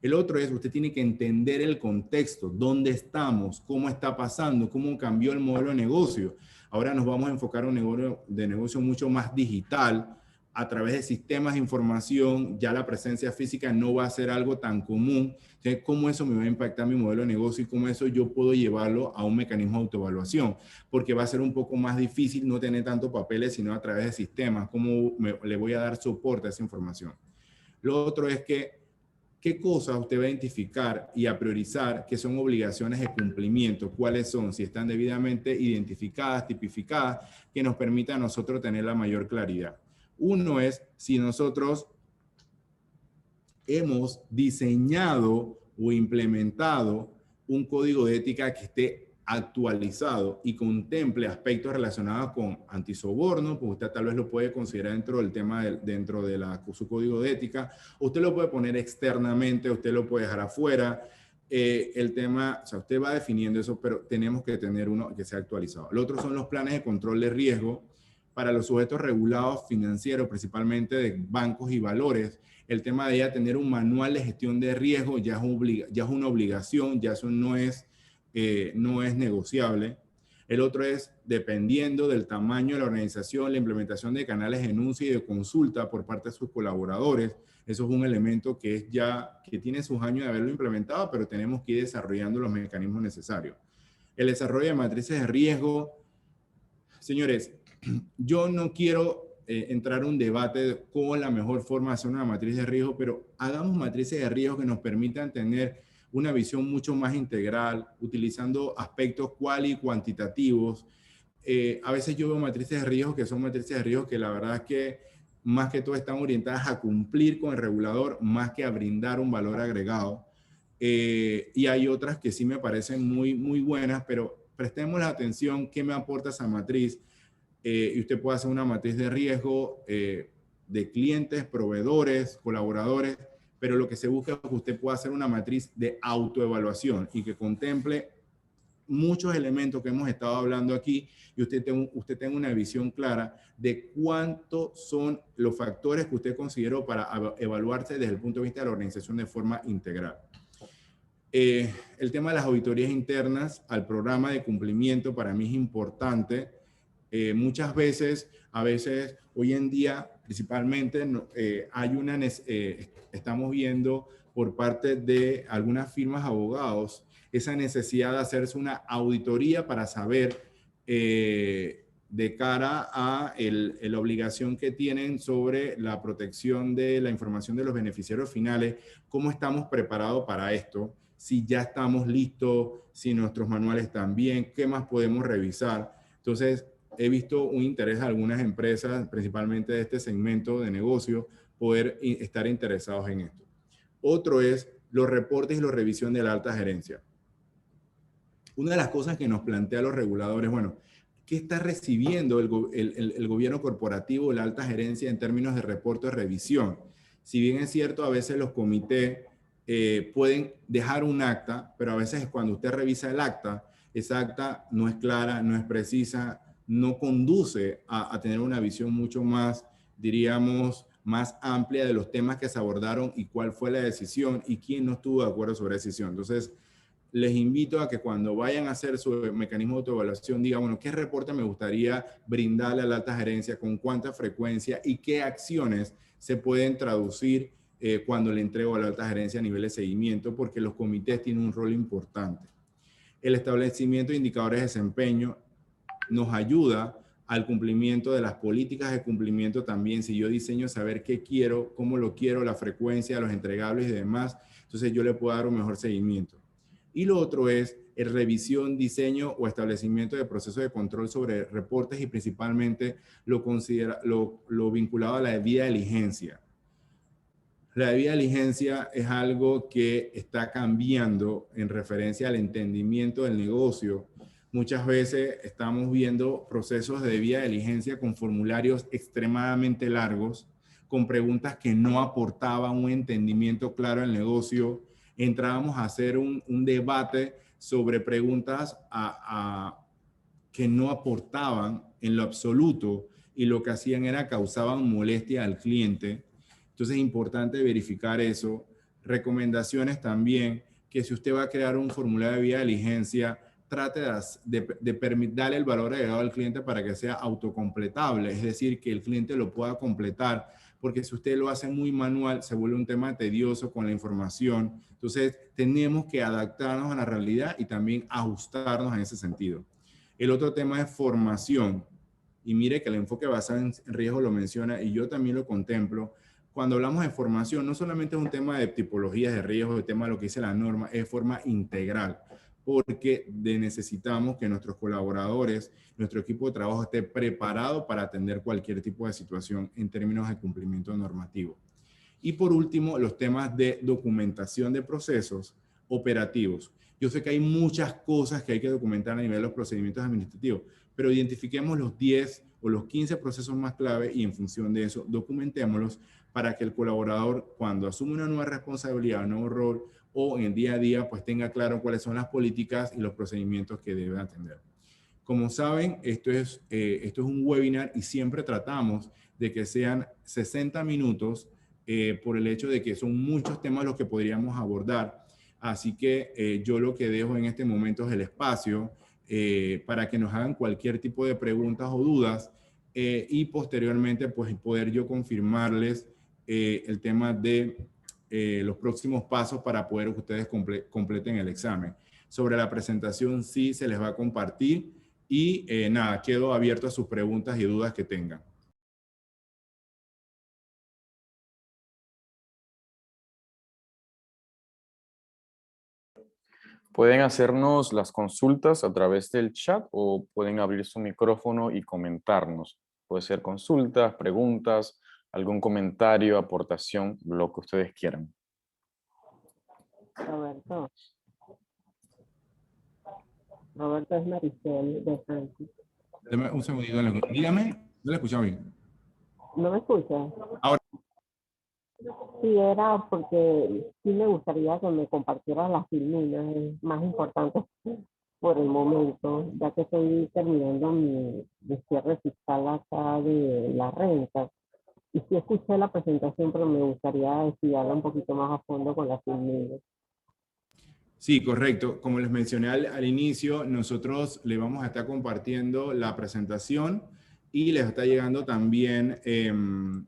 El otro es, usted tiene que entender el contexto, dónde estamos, cómo está pasando, cómo cambió el modelo de negocio. Ahora nos vamos a enfocar en un negocio de negocio mucho más digital, a través de sistemas de información, ya la presencia física no va a ser algo tan común. Entonces, ¿cómo eso me va a impactar mi modelo de negocio y cómo eso yo puedo llevarlo a un mecanismo de autoevaluación? Porque va a ser un poco más difícil no tener tantos papeles, sino a través de sistemas. ¿Cómo le voy a dar soporte a esa información? Lo otro es que ¿qué cosas usted va a identificar y a priorizar que son obligaciones de cumplimiento? ¿Cuáles son? Si están debidamente identificadas, tipificadas, que nos permita a nosotros tener la mayor claridad. Uno es si nosotros hemos diseñado o implementado un código de ética que esté actualizado y contemple aspectos relacionados con antisoborno, pues usted tal vez lo puede considerar dentro del tema, dentro de su código de ética, usted lo puede poner externamente, usted lo puede dejar afuera, el tema, o sea, usted va definiendo eso, pero tenemos que tener uno que sea actualizado. Lo otro son los planes de control de riesgo para los sujetos regulados financieros, principalmente de bancos y valores. El tema de ya tener un manual de gestión de riesgo ya es una obligación, ya eso no es negociable. El otro es, dependiendo del tamaño de la organización, la implementación de canales de denuncia y de consulta por parte de sus colaboradores. Eso es un elemento que tiene sus años de haberlo implementado, pero tenemos que ir desarrollando los mecanismos necesarios. El desarrollo de matrices de riesgo. Señores, yo no quiero entrar a un debate de cómo es la mejor forma de hacer una matriz de riesgo, pero hagamos matrices de riesgo que nos permitan tener una visión mucho más integral, utilizando aspectos cual y cuantitativos. A veces yo veo matrices de riesgo que son matrices de riesgo que la verdad es que más que todo están orientadas a cumplir con el regulador más que a brindar un valor agregado. Y hay otras que sí me parecen muy, muy buenas, pero prestemos la atención qué me aporta esa matriz. Y usted puede hacer una matriz de riesgo de clientes, proveedores, colaboradores, pero lo que se busca es que usted pueda hacer una matriz de autoevaluación y que contemple muchos elementos que hemos estado hablando aquí y usted tenga una visión clara de cuántos son los factores que usted consideró para evaluarse desde el punto de vista de la organización de forma integral. El tema de las auditorías internas al programa de cumplimiento para mí es importante. Muchas veces, hoy en día, principalmente, estamos viendo por parte de algunas firmas de abogados esa necesidad de hacerse una auditoría para saber de cara a la obligación que tienen sobre la protección de la información de los beneficiarios finales, cómo estamos preparados para esto, si ya estamos listos, si nuestros manuales están bien, qué más podemos revisar. Entonces, he visto un interés de algunas empresas, principalmente de este segmento de negocio, poder estar interesados en esto. Otro es los reportes y la revisión de la alta gerencia. Una de las cosas que nos plantea los reguladores, bueno, ¿qué está recibiendo el gobierno corporativo, la alta gerencia en términos de reporte de revisión? Si bien es cierto, a veces los comités pueden dejar un acta, pero a veces cuando usted revisa el acta, esa acta no es clara, no es precisa, no conduce a tener una visión mucho más, diríamos, más amplia de los temas que se abordaron y cuál fue la decisión y quién no estuvo de acuerdo sobre la decisión. Entonces, les invito a que cuando vayan a hacer su mecanismo de autoevaluación digan, bueno, ¿qué reporte me gustaría brindarle a la alta gerencia, con cuánta frecuencia y qué acciones se pueden traducir cuando le entrego a la alta gerencia a nivel de seguimiento? Porque los comités tienen un rol importante. El establecimiento de indicadores de desempeño nos ayuda al cumplimiento de las políticas de cumplimiento también. Si yo diseño saber qué quiero, cómo lo quiero, la frecuencia, los entregables y demás, entonces yo le puedo dar un mejor seguimiento. Y lo otro es revisión, diseño o establecimiento de procesos de control sobre reportes y principalmente lo vinculado a la debida diligencia. La debida diligencia es algo que está cambiando en referencia al entendimiento del negocio. Muchas veces estamos viendo procesos de debida diligencia con formularios extremadamente largos, con preguntas que no aportaban un entendimiento claro del negocio. Entrábamos a hacer un debate sobre preguntas que no aportaban en lo absoluto y lo que hacían era causaban molestia al cliente. Entonces es importante verificar eso. Recomendaciones también, que si usted va a crear un formulario de vía diligencia, trate de darle el valor agregado al cliente para que sea autocompletable, es decir, que el cliente lo pueda completar, porque si usted lo hace muy manual, se vuelve un tema tedioso con la información. Entonces, tenemos que adaptarnos a la realidad y también ajustarnos en ese sentido. El otro tema es formación. Y mire que el enfoque basado en riesgo lo menciona y yo también lo contemplo. Cuando hablamos de formación, no solamente es un tema de tipologías de riesgo, de tema de lo que dice la norma, es de forma integral, porque necesitamos que nuestros colaboradores, nuestro equipo de trabajo esté preparado para atender cualquier tipo de situación en términos de cumplimiento normativo. Y por último, los temas de documentación de procesos operativos. Yo sé que hay muchas cosas que hay que documentar a nivel de los procedimientos administrativos, pero identifiquemos los 10 o los 15 procesos más clave y en función de eso documentémoslos para que el colaborador, cuando asume una nueva responsabilidad, un nuevo rol o en el día a día, pues tenga claro cuáles son las políticas y los procedimientos que debe atender. Como saben, esto es un webinar y siempre tratamos de que sean 60 minutos por el hecho de que son muchos temas los que podríamos abordar. Así que yo lo que dejo en este momento es el espacio para que nos hagan cualquier tipo de preguntas o dudas y posteriormente pues poder yo confirmarles el tema de los próximos pasos para poder que ustedes completen el examen. Sobre la presentación sí se les va a compartir y nada, quedo abierto a sus preguntas y dudas que tengan. Pueden hacernos las consultas a través del chat o pueden abrir su micrófono y comentarnos. Puede ser consultas, preguntas, algún comentario, aportación, lo que ustedes quieran. Roberto es Maricel de Francis. Deme un segundito. Dígame, no le escuchaba bien. ¿No me escucha? Ahora. Sí, era porque sí me gustaría que me compartieran las filminas, es más importante por el momento, ya que estoy terminando mi cierre fiscal acá de la renta. Y sí escuché la presentación, pero me gustaría estudiarla un poquito más a fondo con las filminas. Sí, correcto. Como les mencioné al inicio, nosotros le vamos a estar compartiendo la presentación y les está llegando también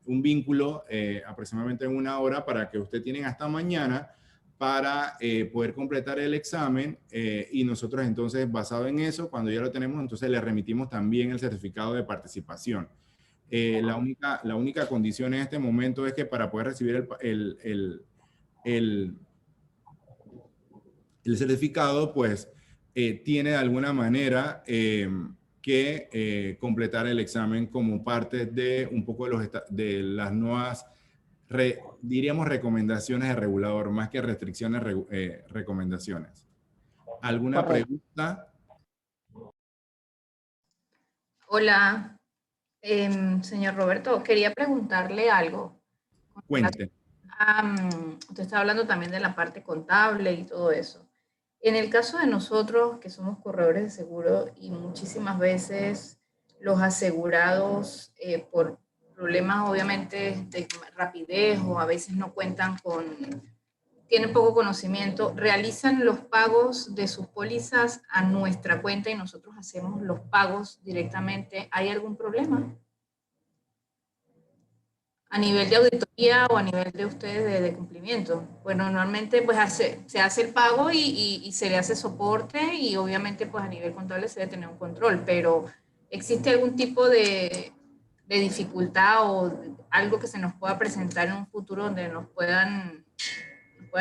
un vínculo aproximadamente en 1 hora para que usted tienen hasta mañana para poder completar el examen y nosotros entonces, basado en eso, cuando ya lo tenemos, entonces le remitimos también el certificado de participación. La única condición en este momento es que para poder recibir el certificado, pues, tiene de alguna manera que completar el examen como parte de un poco de las nuevas, diríamos, recomendaciones de regulador, más que restricciones, recomendaciones. ¿Alguna pregunta? Hola, señor Roberto, quería preguntarle algo. Cuente. Usted está hablando también de la parte contable y todo eso. En el caso de nosotros, que somos corredores de seguro y muchísimas veces los asegurados, por problemas obviamente de rapidez o a veces no cuentan con, tienen poco conocimiento, realizan los pagos de sus pólizas a nuestra cuenta y nosotros hacemos los pagos directamente. ¿Hay algún problema? A nivel de auditoría o a nivel de ustedes de cumplimiento. Bueno, normalmente pues se hace el pago y se le hace soporte y obviamente pues a nivel contable se debe tener un control, pero ¿existe algún tipo de dificultad o algo que se nos pueda presentar en un futuro donde nos puedan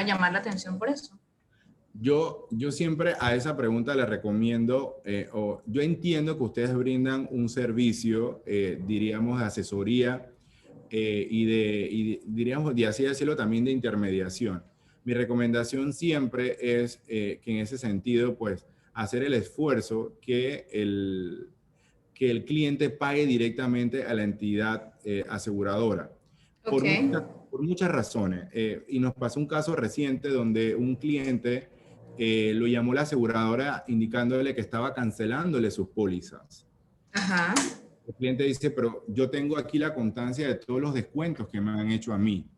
llamar la atención por eso? Yo siempre a esa pregunta le recomiendo, yo entiendo que ustedes brindan un servicio, diríamos, de asesoría diríamos, y así decirlo, también de intermediación. Mi recomendación siempre es que en ese sentido, pues, hacer el esfuerzo que el cliente pague directamente a la entidad aseguradora. Ok. Por muchas razones. Y nos pasó un caso reciente donde un cliente lo llamó la aseguradora indicándole que estaba cancelándole sus pólizas. Ajá. El cliente dice, pero yo tengo aquí la constancia de todos los descuentos que me han hecho a mí.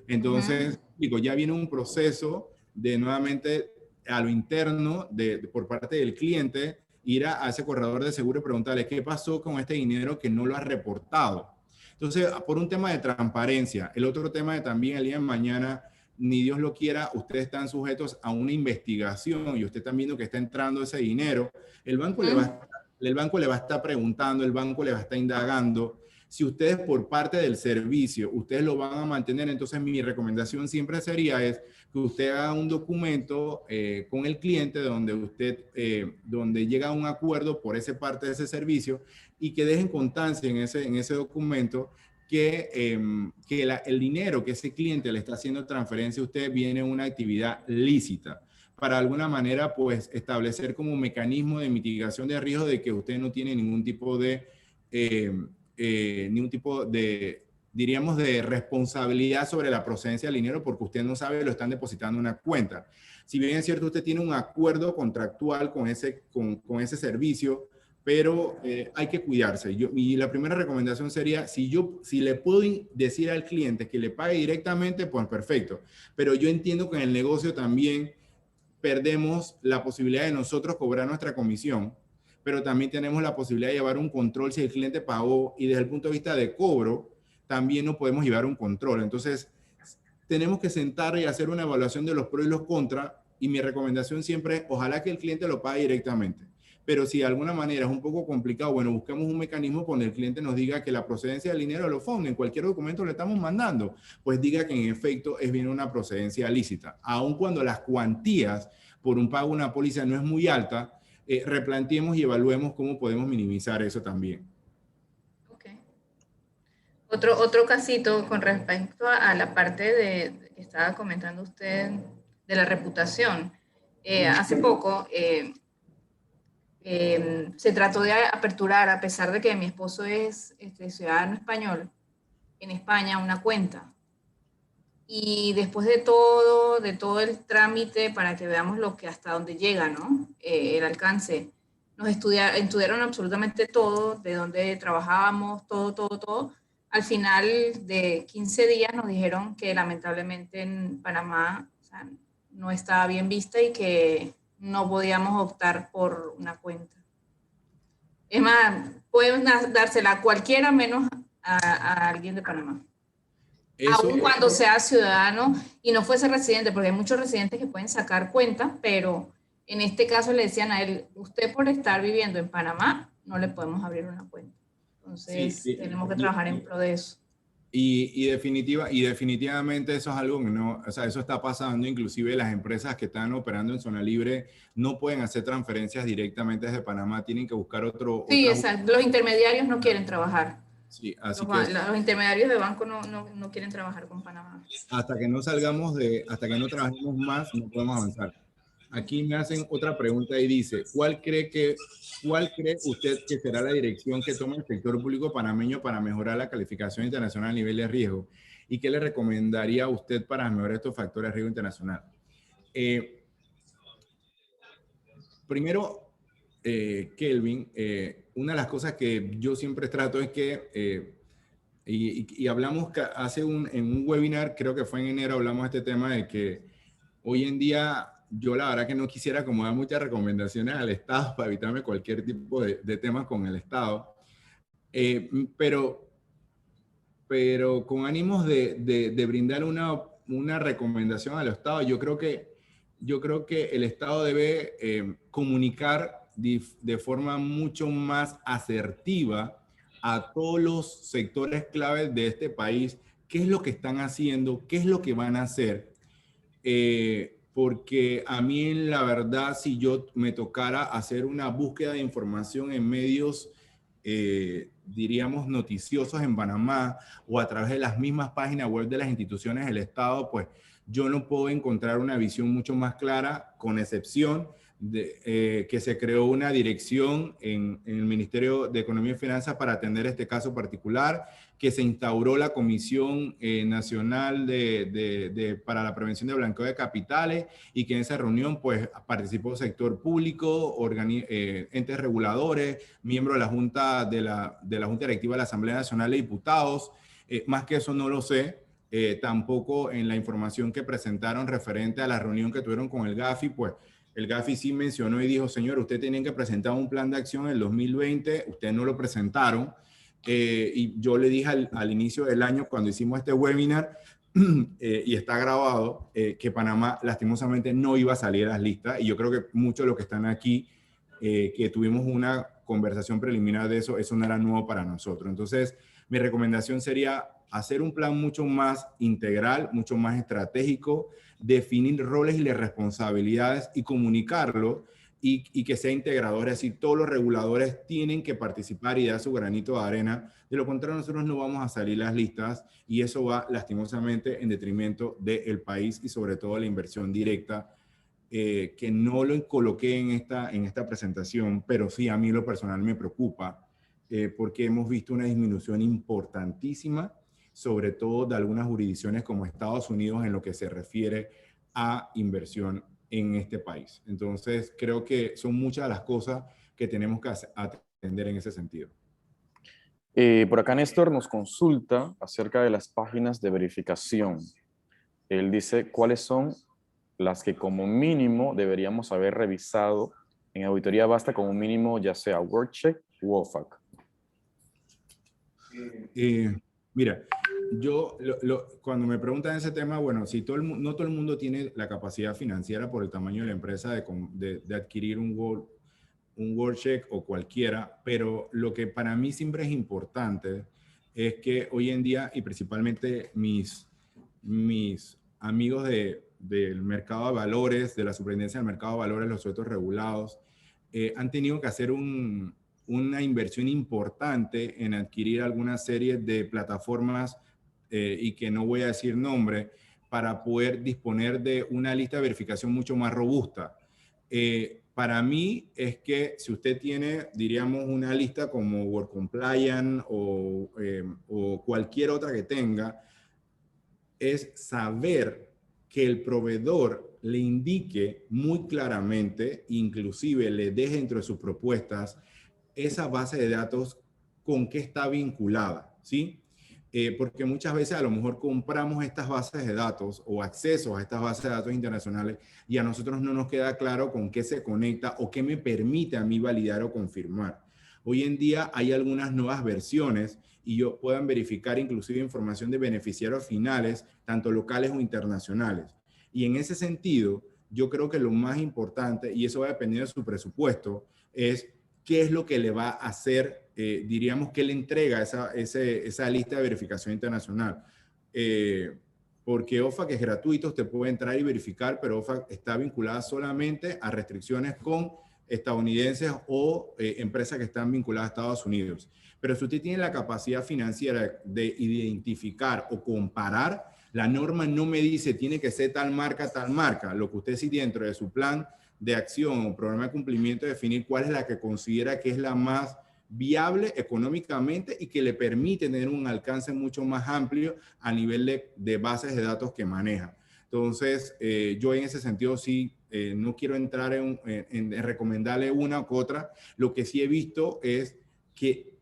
Entonces, digo, ya viene un proceso de nuevamente a lo interno por parte del cliente ir a ese corredor de seguro y preguntarle qué pasó con este dinero que no lo ha reportado. Entonces, por un tema de transparencia, el otro tema de también el día de mañana, ni Dios lo quiera, ustedes están sujetos a una investigación y usted está viendo que está entrando ese dinero, el banco le va a estar preguntando, el banco le va a estar indagando. Si ustedes por parte del servicio, ustedes lo van a mantener, entonces mi recomendación siempre sería es que usted haga un documento con el cliente donde llega a un acuerdo por esa parte de ese servicio y que dejen constancia en ese documento que el dinero que ese cliente le está haciendo transferencia a usted viene de una actividad lícita. Para alguna manera, pues, establecer como mecanismo de mitigación de riesgo de que usted no tiene ningún tipo de diríamos, de responsabilidad sobre la procedencia del dinero porque usted no sabe, lo están depositando en una cuenta. Si bien es cierto, usted tiene un acuerdo contractual con ese servicio, pero hay que cuidarse. Y la primera recomendación sería, si le puedo decir al cliente que le pague directamente, pues perfecto. Pero yo entiendo que en el negocio también perdemos la posibilidad de nosotros cobrar nuestra comisión, pero también tenemos la posibilidad de llevar un control si el cliente pagó y desde el punto de vista de cobro, también no podemos llevar un control. Entonces, tenemos que sentar y hacer una evaluación de los pros y los contras y mi recomendación siempre es, ojalá que el cliente lo pague directamente. Pero si de alguna manera es un poco complicado, bueno, busquemos un mecanismo donde el cliente nos diga que la procedencia del dinero de los fondos, en cualquier documento le estamos mandando, pues diga que en efecto es bien una procedencia lícita. Aun cuando las cuantías por un pago de una póliza no es muy alta, replanteemos y evaluemos cómo podemos minimizar eso también. Okay. Otro casito con respecto a la parte que estaba comentando usted de la reputación. Hace poco se trató de aperturar, a pesar de que mi esposo es ciudadano español, en España una cuenta. Y después de todo el trámite para que veamos hasta dónde llega, ¿no? El alcance, nos estudiaron absolutamente todo, de dónde trabajábamos, todo. Al final de 15 días nos dijeron que lamentablemente en Panamá, o sea, no estaba bien vista y que no podíamos optar por una cuenta. Es más, pueden dársela a cualquiera menos a alguien de Panamá. Aun cuando sea ciudadano y no fuese residente, porque hay muchos residentes que pueden sacar cuenta, pero en este caso le decían a él, usted por estar viviendo en Panamá, no le podemos abrir una cuenta. Entonces, tenemos que trabajar en pro de eso. Y definitivamente eso es algo que no, o sea, eso está pasando, inclusive las empresas que están operando en zona libre no pueden hacer transferencias directamente desde Panamá, tienen que buscar Sí, exacto, los intermediarios no quieren trabajar. Sí, así los intermediarios de banco no quieren trabajar con Panamá. Hasta que no trabajemos más, no podemos avanzar. Aquí me hacen otra pregunta y dice, ¿cuál cree usted que será la dirección que toma el sector público panameño para mejorar la calificación internacional a nivel de riesgo? ¿Y qué le recomendaría a usted para mejorar estos factores de riesgo internacional? Primero, Kelvin, una de las cosas que yo siempre trato es que, y hablamos en un webinar, creo que fue en enero, hablamos de este tema de que hoy en día yo la verdad que no quisiera como dar muchas recomendaciones al Estado para evitarme cualquier tipo de temas con el Estado, pero con ánimos de brindar una recomendación al Estado, yo creo que el Estado debe comunicar de forma mucho más asertiva a todos los sectores claves de este país qué es lo que están haciendo, qué es lo que van a hacer, porque a mí, la verdad, si yo me tocara hacer una búsqueda de información en medios, diríamos, noticiosos en Panamá o a través de las mismas páginas web de las instituciones del Estado, pues yo no puedo encontrar una visión mucho más clara, con excepción de que se creó una dirección en el Ministerio de Economía y Finanzas para atender este caso particular, que se instauró la Comisión Nacional para la Prevención de Blanqueo de Capitales y que en esa reunión pues participó sector público, entes reguladores, miembros de la Junta, de la Junta Directiva de la Asamblea Nacional de Diputados. Más que eso no lo sé. Tampoco en la información que presentaron referente a la reunión que tuvieron con el GAFI, pues el GAFI sí mencionó y dijo, señor, ustedes tenían que presentar un plan de acción en el 2020, ustedes no lo presentaron. Y yo le dije al inicio del año, cuando hicimos este webinar, y está grabado, que Panamá lastimosamente no iba a salir a las listas. Y yo creo que muchos de los que están aquí, que tuvimos una conversación preliminar de eso, eso no era nuevo para nosotros. Entonces, mi recomendación sería hacer un plan mucho más integral, mucho más estratégico, definir roles y las responsabilidades y comunicarlo y que sea integrador. Es decir, todos los reguladores tienen que participar y dar su granito de arena. De lo contrario, nosotros no vamos a salir las listas y eso va lastimosamente en detrimento del país y sobre todo la inversión directa, que no lo coloqué en esta presentación, pero sí a mí lo personal me preocupa, porque hemos visto una disminución importantísima, sobre todo de algunas jurisdicciones como Estados Unidos en lo que se refiere a inversión en este país. Entonces, creo que son muchas de las cosas que tenemos que atender en ese sentido. Por acá Néstor nos consulta acerca de las páginas de verificación. Él dice cuáles son las que como mínimo deberíamos haber revisado. En auditoría basta como mínimo ya sea WorldCheck u OFAC. Mira, yo cuando me preguntan ese tema, bueno, si no todo el mundo tiene la capacidad financiera por el tamaño de la empresa de adquirir un WorldCheck o cualquiera, pero lo que para mí siempre es importante es que hoy en día, y principalmente mis amigos del mercado de valores, de la superintendencia del mercado de valores, los sujetos regulados, han tenido que hacer una inversión importante en adquirir alguna serie de plataformas, y que no voy a decir nombre, para poder disponer de una lista de verificación mucho más robusta. Para mí es que si usted tiene, diríamos, una lista como World Compliant o cualquier otra que tenga, es saber que el proveedor le indique muy claramente, inclusive le deje dentro de sus propuestas, esa base de datos con qué está vinculada, ¿sí? Porque muchas veces a lo mejor compramos estas bases de datos o acceso a estas bases de datos internacionales y a nosotros no nos queda claro con qué se conecta o qué me permite a mí validar o confirmar. Hoy en día hay algunas nuevas versiones y puedan verificar inclusive información de beneficiarios finales, tanto locales o internacionales. Y en ese sentido, yo creo que lo más importante, y eso va a depender de su presupuesto, es qué es lo que le va a hacer, diríamos, que le entrega esa lista de verificación internacional. Porque OFAC es gratuito, usted puede entrar y verificar, pero OFAC está vinculada solamente a restricciones con estadounidenses o empresas que están vinculadas a Estados Unidos. Pero si usted tiene la capacidad financiera de identificar o comparar, la norma no me dice tiene que ser tal marca, tal marca. Lo que usted sí dentro de su plan de acción o programa de cumplimiento, definir cuál es la que considera que es la más viable económicamente y que le permite tener un alcance mucho más amplio a nivel de bases de datos que maneja. Entonces, yo en ese sentido sí, no quiero entrar en recomendarle una u otra. Lo que sí he visto es que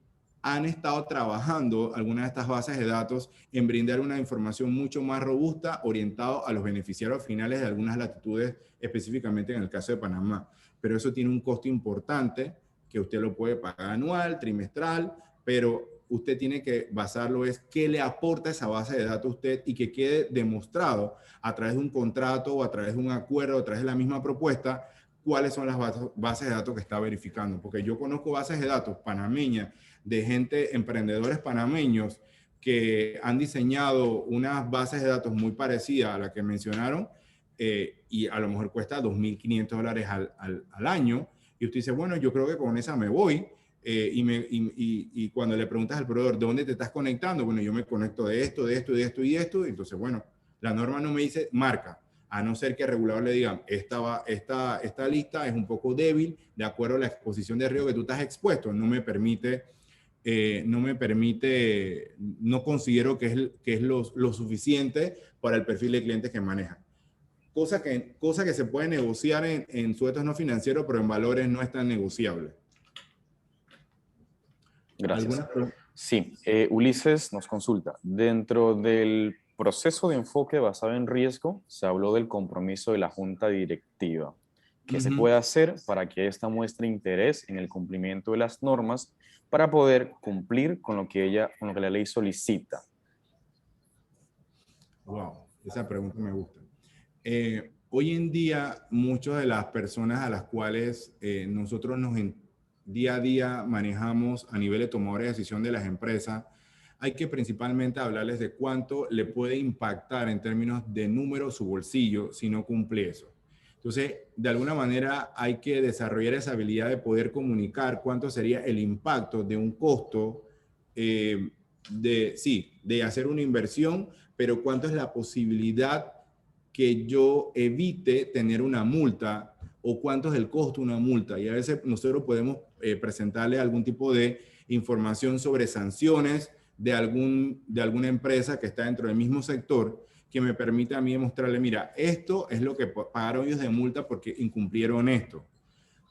han estado trabajando algunas de estas bases de datos en brindar una información mucho más robusta, orientado a los beneficiarios finales de algunas latitudes, específicamente en el caso de Panamá. Pero eso tiene un costo importante, que usted lo puede pagar anual, trimestral, pero usted tiene que basarlo es qué le aporta esa base de datos a usted y que quede demostrado a través de un contrato o a través de un acuerdo, a través de la misma propuesta, cuáles son las bases de datos que está verificando. Porque yo conozco bases de datos panameñas de gente, emprendedores panameños, que han diseñado unas bases de datos muy parecidas a la que mencionaron, y a lo mejor cuesta $2.500 al año, y usted dice, bueno, yo creo que con esa me voy, y cuando le preguntas al proveedor, ¿de dónde te estás conectando? Bueno, yo me conecto de esto, de esto, de esto y de esto, entonces, bueno, la norma no me dice marca, a no ser que el regulador le diga, esta lista es un poco débil de acuerdo a la exposición de riesgo que tú estás expuesto, no considero que es lo suficiente para el perfil de clientes que maneja. Cosa que se puede negociar en sujetos no financieros, pero en valores no es tan negociable. Gracias. Sí, Ulises nos consulta. Dentro del proceso de enfoque basado en riesgo, se habló del compromiso de la junta directiva. ¿Qué se puede hacer para que ésta muestre interés en el cumplimiento de las normas para poder cumplir con lo que la ley solicita? Wow, esa pregunta me gusta. Hoy en día, muchas de las personas a las cuales nosotros día a día manejamos a nivel de tomadores de decisión de las empresas, hay que principalmente hablarles de cuánto le puede impactar en términos de número su bolsillo si no cumple eso. Entonces, de alguna manera hay que desarrollar esa habilidad de poder comunicar cuánto sería el impacto de un costo de hacer una inversión, pero cuánto es la posibilidad que yo evite tener una multa o cuánto es el costo de una multa. Y a veces nosotros podemos presentarle algún tipo de información sobre sanciones de alguna empresa que está dentro del mismo sector que me permite a mí demostrarle, mira, esto es lo que pagaron ellos de multa porque incumplieron esto.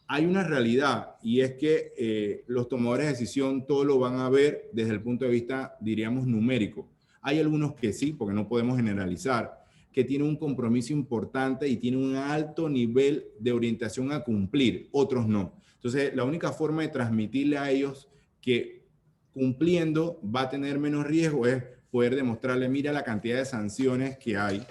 Hay una realidad y es que los tomadores de decisión todo lo van a ver desde el punto de vista, diríamos, numérico. Hay algunos que sí, porque no podemos generalizar, que tienen un compromiso importante y tienen un alto nivel de orientación a cumplir, otros no. Entonces, la única forma de transmitirle a ellos que cumpliendo va a tener menos riesgo es poder demostrarle, mira la cantidad de sanciones que hay,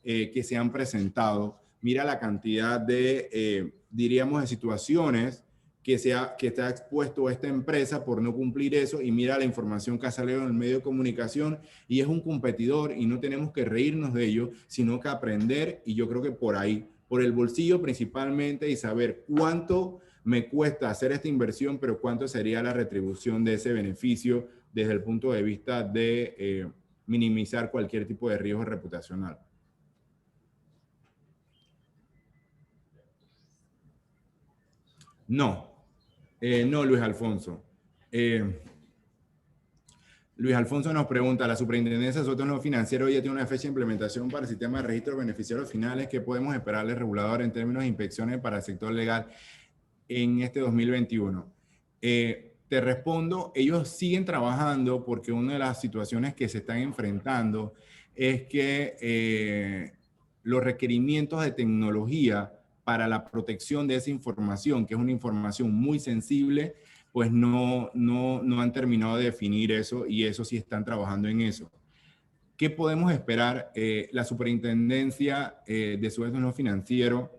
que se han presentado, mira la cantidad de, diríamos, de situaciones que está expuesto a esta empresa por no cumplir eso, y mira la información que ha salido en el medio de comunicación, y es un competidor y no tenemos que reírnos de ello, sino que aprender, y yo creo que por ahí, por el bolsillo principalmente, y saber cuánto me cuesta hacer esta inversión, pero cuánto sería la retribución de ese beneficio desde el punto de vista de minimizar cualquier tipo de riesgo reputacional. No, Luis Alfonso. Luis Alfonso nos pregunta, la Superintendencia de Sujetos No Financieros ya tiene una fecha de implementación para el sistema de registro de beneficiarios finales. ¿Qué podemos esperarle al regulador en términos de inspecciones para el sector legal en este 2021? Te respondo, ellos siguen trabajando porque una de las situaciones que se están enfrentando es que los requerimientos de tecnología para la protección de esa información, que es una información muy sensible, pues no han terminado de definir eso, y eso sí están trabajando en eso. ¿Qué podemos esperar? La Superintendencia de Sujetos No Financieros,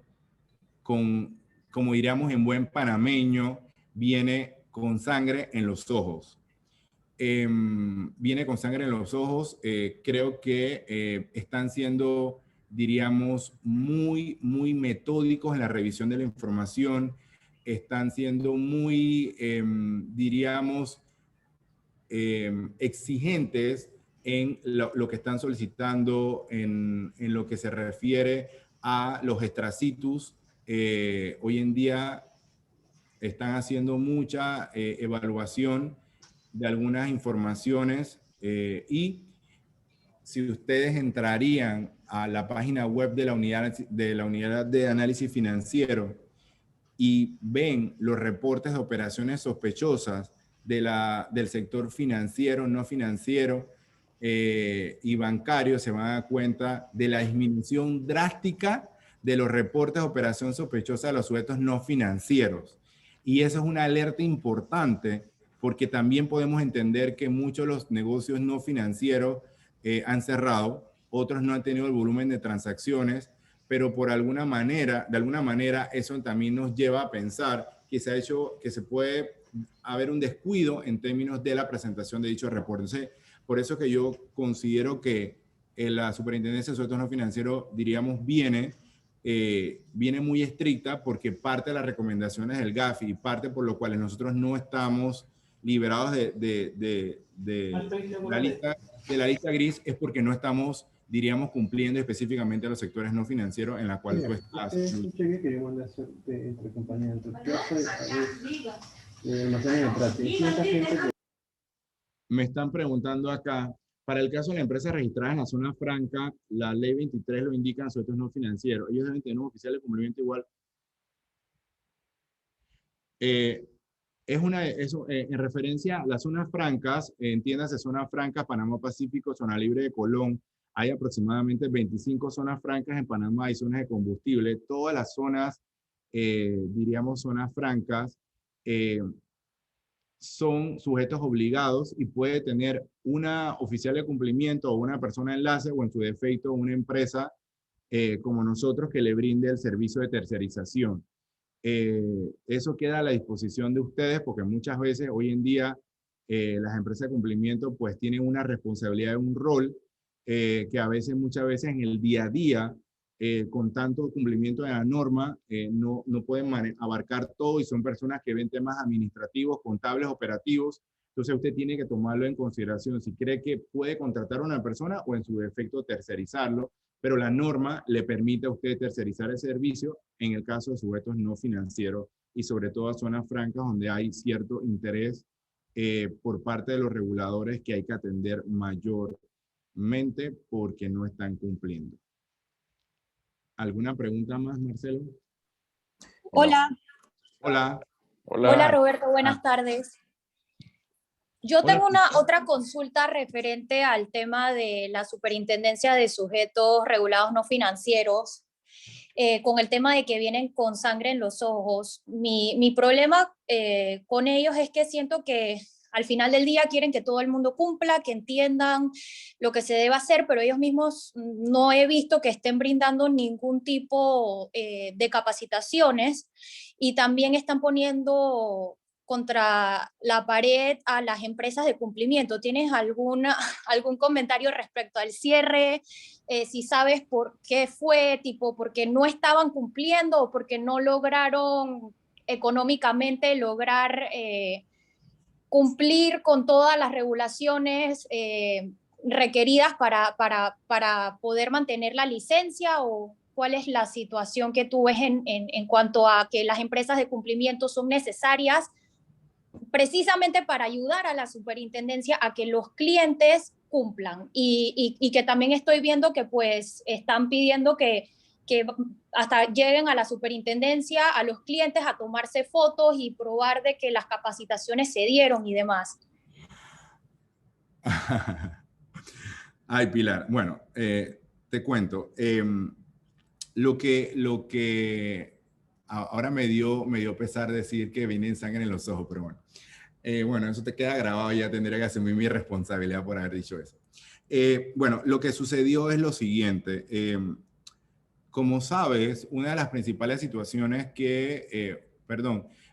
como diríamos en buen panameño, viene con sangre en los ojos. Viene con sangre en los ojos. Creo que están siendo, diríamos, muy metódicos en la revisión de la información. Están siendo muy, diríamos, exigentes en lo que están solicitando en lo que se refiere a los extrasitus. Hoy en día están haciendo mucha evaluación de algunas informaciones, y si ustedes entrarían a la página web de la unidad de análisis financiero y ven los reportes de operaciones sospechosas del sector financiero, no financiero y bancario, se van a dar cuenta de la disminución drástica de los reportes de operación sospechosa de los sujetos no financieros. Y eso es una alerta importante, porque también podemos entender que muchos de los negocios no financieros han cerrado, otros no han tenido el volumen de transacciones, pero de alguna manera eso también nos lleva a pensar que se puede haber un descuido en términos de la presentación de dicho reporte. Entonces, por eso que yo considero que la Superintendencia de Sujetos No Financieros, diríamos, viene muy estricta porque parte de las recomendaciones del GAFI y parte por lo cual nosotros no estamos liberados de la lista gris es porque no estamos, diríamos, cumpliendo específicamente a los sectores no financieros en la cual tú estás. Es un cheque que yo mandé a hacer entre compañías. Yo soy de almacén de trato. Y esta gente que Me están preguntando acá, para el caso de la empresa registrada en la zona franca, la ley 23 lo indica en sujetos no financieros. Ellos deben tener un oficial de cumplimiento igual. En referencia a las zonas francas, entiéndase zona franca, Panamá Pacífico, zona libre de Colón, hay aproximadamente 25 zonas francas en Panamá y zonas de combustible. Todas las zonas, diríamos zonas francas, son sujetos obligados y puede tener una oficial de cumplimiento o una persona de enlace o en su defecto una empresa como nosotros que le brinde el servicio de tercerización. Eso queda a la disposición de ustedes porque muchas veces hoy en día las empresas de cumplimiento pues tienen una responsabilidad, un rol que a veces, muchas veces en el día a día con tanto cumplimiento de la norma no pueden abarcar todo y son personas que ven temas administrativos, contables, operativos. Entonces usted tiene que tomarlo en consideración si cree que puede contratar a una persona o en su defecto tercerizarlo, pero la norma le permite a usted tercerizar el servicio en el caso de sujetos no financieros y sobre todo a zonas francas donde hay cierto interés por parte de los reguladores que hay que atender mayormente porque no están cumpliendo. ¿Alguna pregunta más, Marcelo? Hola. Hola. Hola, Roberto, buenas tardes. Yo tengo otra consulta referente al tema de la Superintendencia de Sujetos Regulados No Financieros, con el tema de que vienen con sangre en los ojos. Mi problema con ellos es que siento que al final del día quieren que todo el mundo cumpla, que entiendan lo que se debe hacer, pero ellos mismos no he visto que estén brindando ningún tipo de capacitaciones y también están poniendo contra la pared a las empresas de cumplimiento. ¿Tienes algún comentario respecto al cierre? Si sabes por qué fue, tipo, porque no estaban cumpliendo o porque no lograron económicamente cumplir con todas las regulaciones requeridas para poder mantener la licencia, o cuál es la situación que tú ves en cuanto a que las empresas de cumplimiento son necesarias precisamente para ayudar a la superintendencia a que los clientes cumplan y que también estoy viendo que pues están pidiendo que hasta lleguen a la superintendencia, a los clientes a tomarse fotos y probar de que las capacitaciones se dieron y demás. Ay, Pilar. Bueno, te cuento. Lo que ahora me dio pesar decir que viene sangre en los ojos, pero bueno. Bueno, eso te queda grabado y ya tendría que asumir mi responsabilidad por haber dicho eso. Bueno, lo que sucedió es lo siguiente. Como sabes, una de las principales situaciones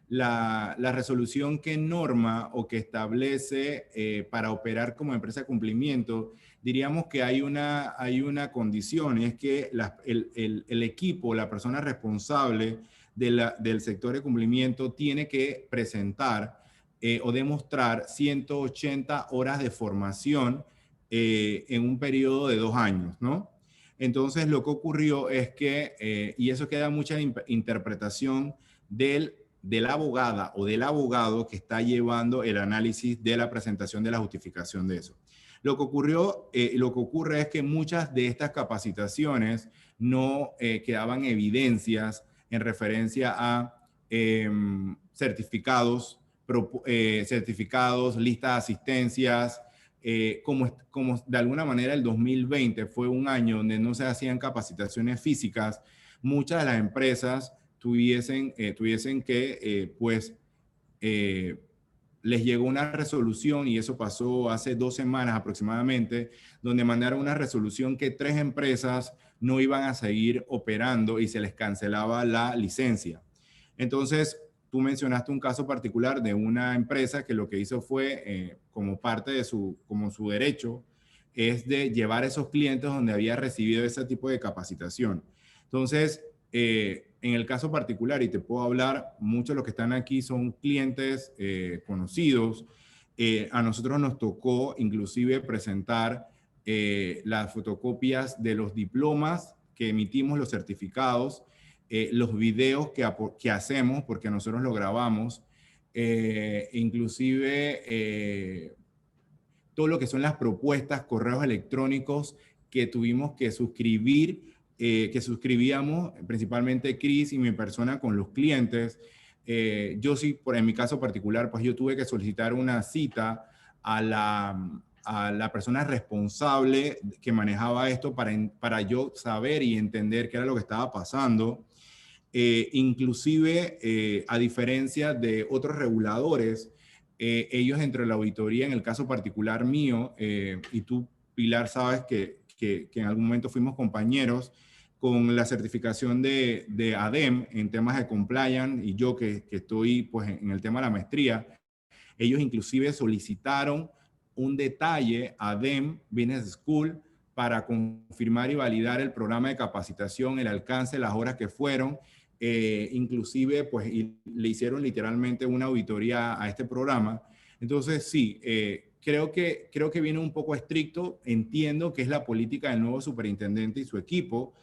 la resolución que norma o que establece para operar como empresa de cumplimiento, diríamos que hay una condición, es que el equipo, la persona responsable del sector de cumplimiento tiene que presentar o demostrar 180 horas de formación en un periodo de 2 años, ¿no? Entonces, lo que ocurrió es que, y eso queda mucha interpretación de la abogada o del abogado que está llevando el análisis de la presentación de la justificación de eso. Lo que ocurre es que muchas de estas capacitaciones no quedaban evidencias en referencia a certificados, listas de asistencias. Como de alguna manera el 2020 fue un año donde no se hacían capacitaciones físicas, muchas de las empresas tuviesen que, les llegó una resolución, y eso pasó hace 2 semanas aproximadamente, donde mandaron una resolución que 3 empresas no iban a seguir operando y se les cancelaba la licencia. Entonces, tú mencionaste un caso particular de una empresa que lo que hizo fue, como parte de su derecho, es de llevar a esos clientes donde había recibido ese tipo de capacitación. Entonces, en el caso particular, y te puedo hablar, muchos de los que están aquí son clientes conocidos. A nosotros nos tocó inclusive presentar las fotocopias de los diplomas que emitimos, los certificados, los videos que hacemos, porque nosotros lo grabamos, inclusive todo lo que son las propuestas, correos electrónicos que tuvimos que suscribir, que suscribíamos principalmente Chris y mi persona con los clientes. Yo sí, en mi caso particular, pues yo tuve que solicitar una cita a la persona responsable que manejaba esto para yo saber y entender qué era lo que estaba pasando. Inclusive, a diferencia de otros reguladores, ellos entre la auditoría, en el caso particular mío, y tú, Pilar, sabes que en algún momento fuimos compañeros con la certificación de ADEM en temas de compliance, y yo que estoy pues, en el tema de la maestría, ellos inclusive solicitaron un detalle a ADEM Business School para confirmar y validar el programa de capacitación, el alcance, las horas que fueron. Inclusive, pues, le hicieron literalmente una auditoría a este programa. Entonces, sí, creo que viene un poco estricto. Entiendo que es la política del nuevo superintendente y su equipo,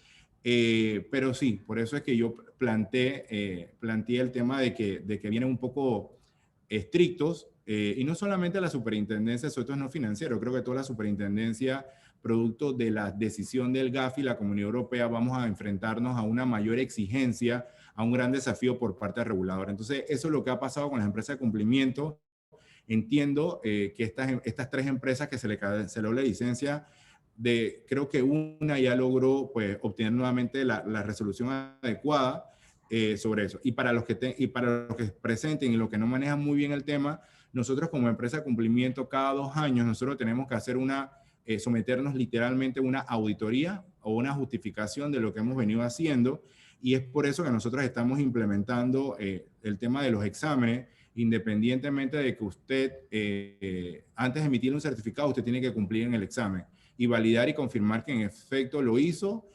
pero sí, por eso es que yo planteé el tema de que vienen un poco estrictos, y no solamente la superintendencia de sujetos no financieros, creo que toda la superintendencia, producto de la decisión del GAFI y la Comunidad Europea, vamos a enfrentarnos a una mayor exigencia, a un gran desafío por parte del regulador. Entonces, eso es lo que ha pasado con las empresas de cumplimiento. Entiendo que estas tres empresas que se le canceló la licencia, creo que una ya logró pues, obtener nuevamente la resolución adecuada sobre eso. Y para los que presenten y los que no manejan muy bien el tema, nosotros como empresa de cumplimiento, cada 2 años nosotros tenemos que hacer someternos literalmente a una auditoría o una justificación de lo que hemos venido haciendo, y es por eso que nosotros estamos implementando el tema de los exámenes, independientemente de que usted, antes de emitir un certificado, usted tiene que cumplir en el examen y validar y confirmar que en efecto lo hizo,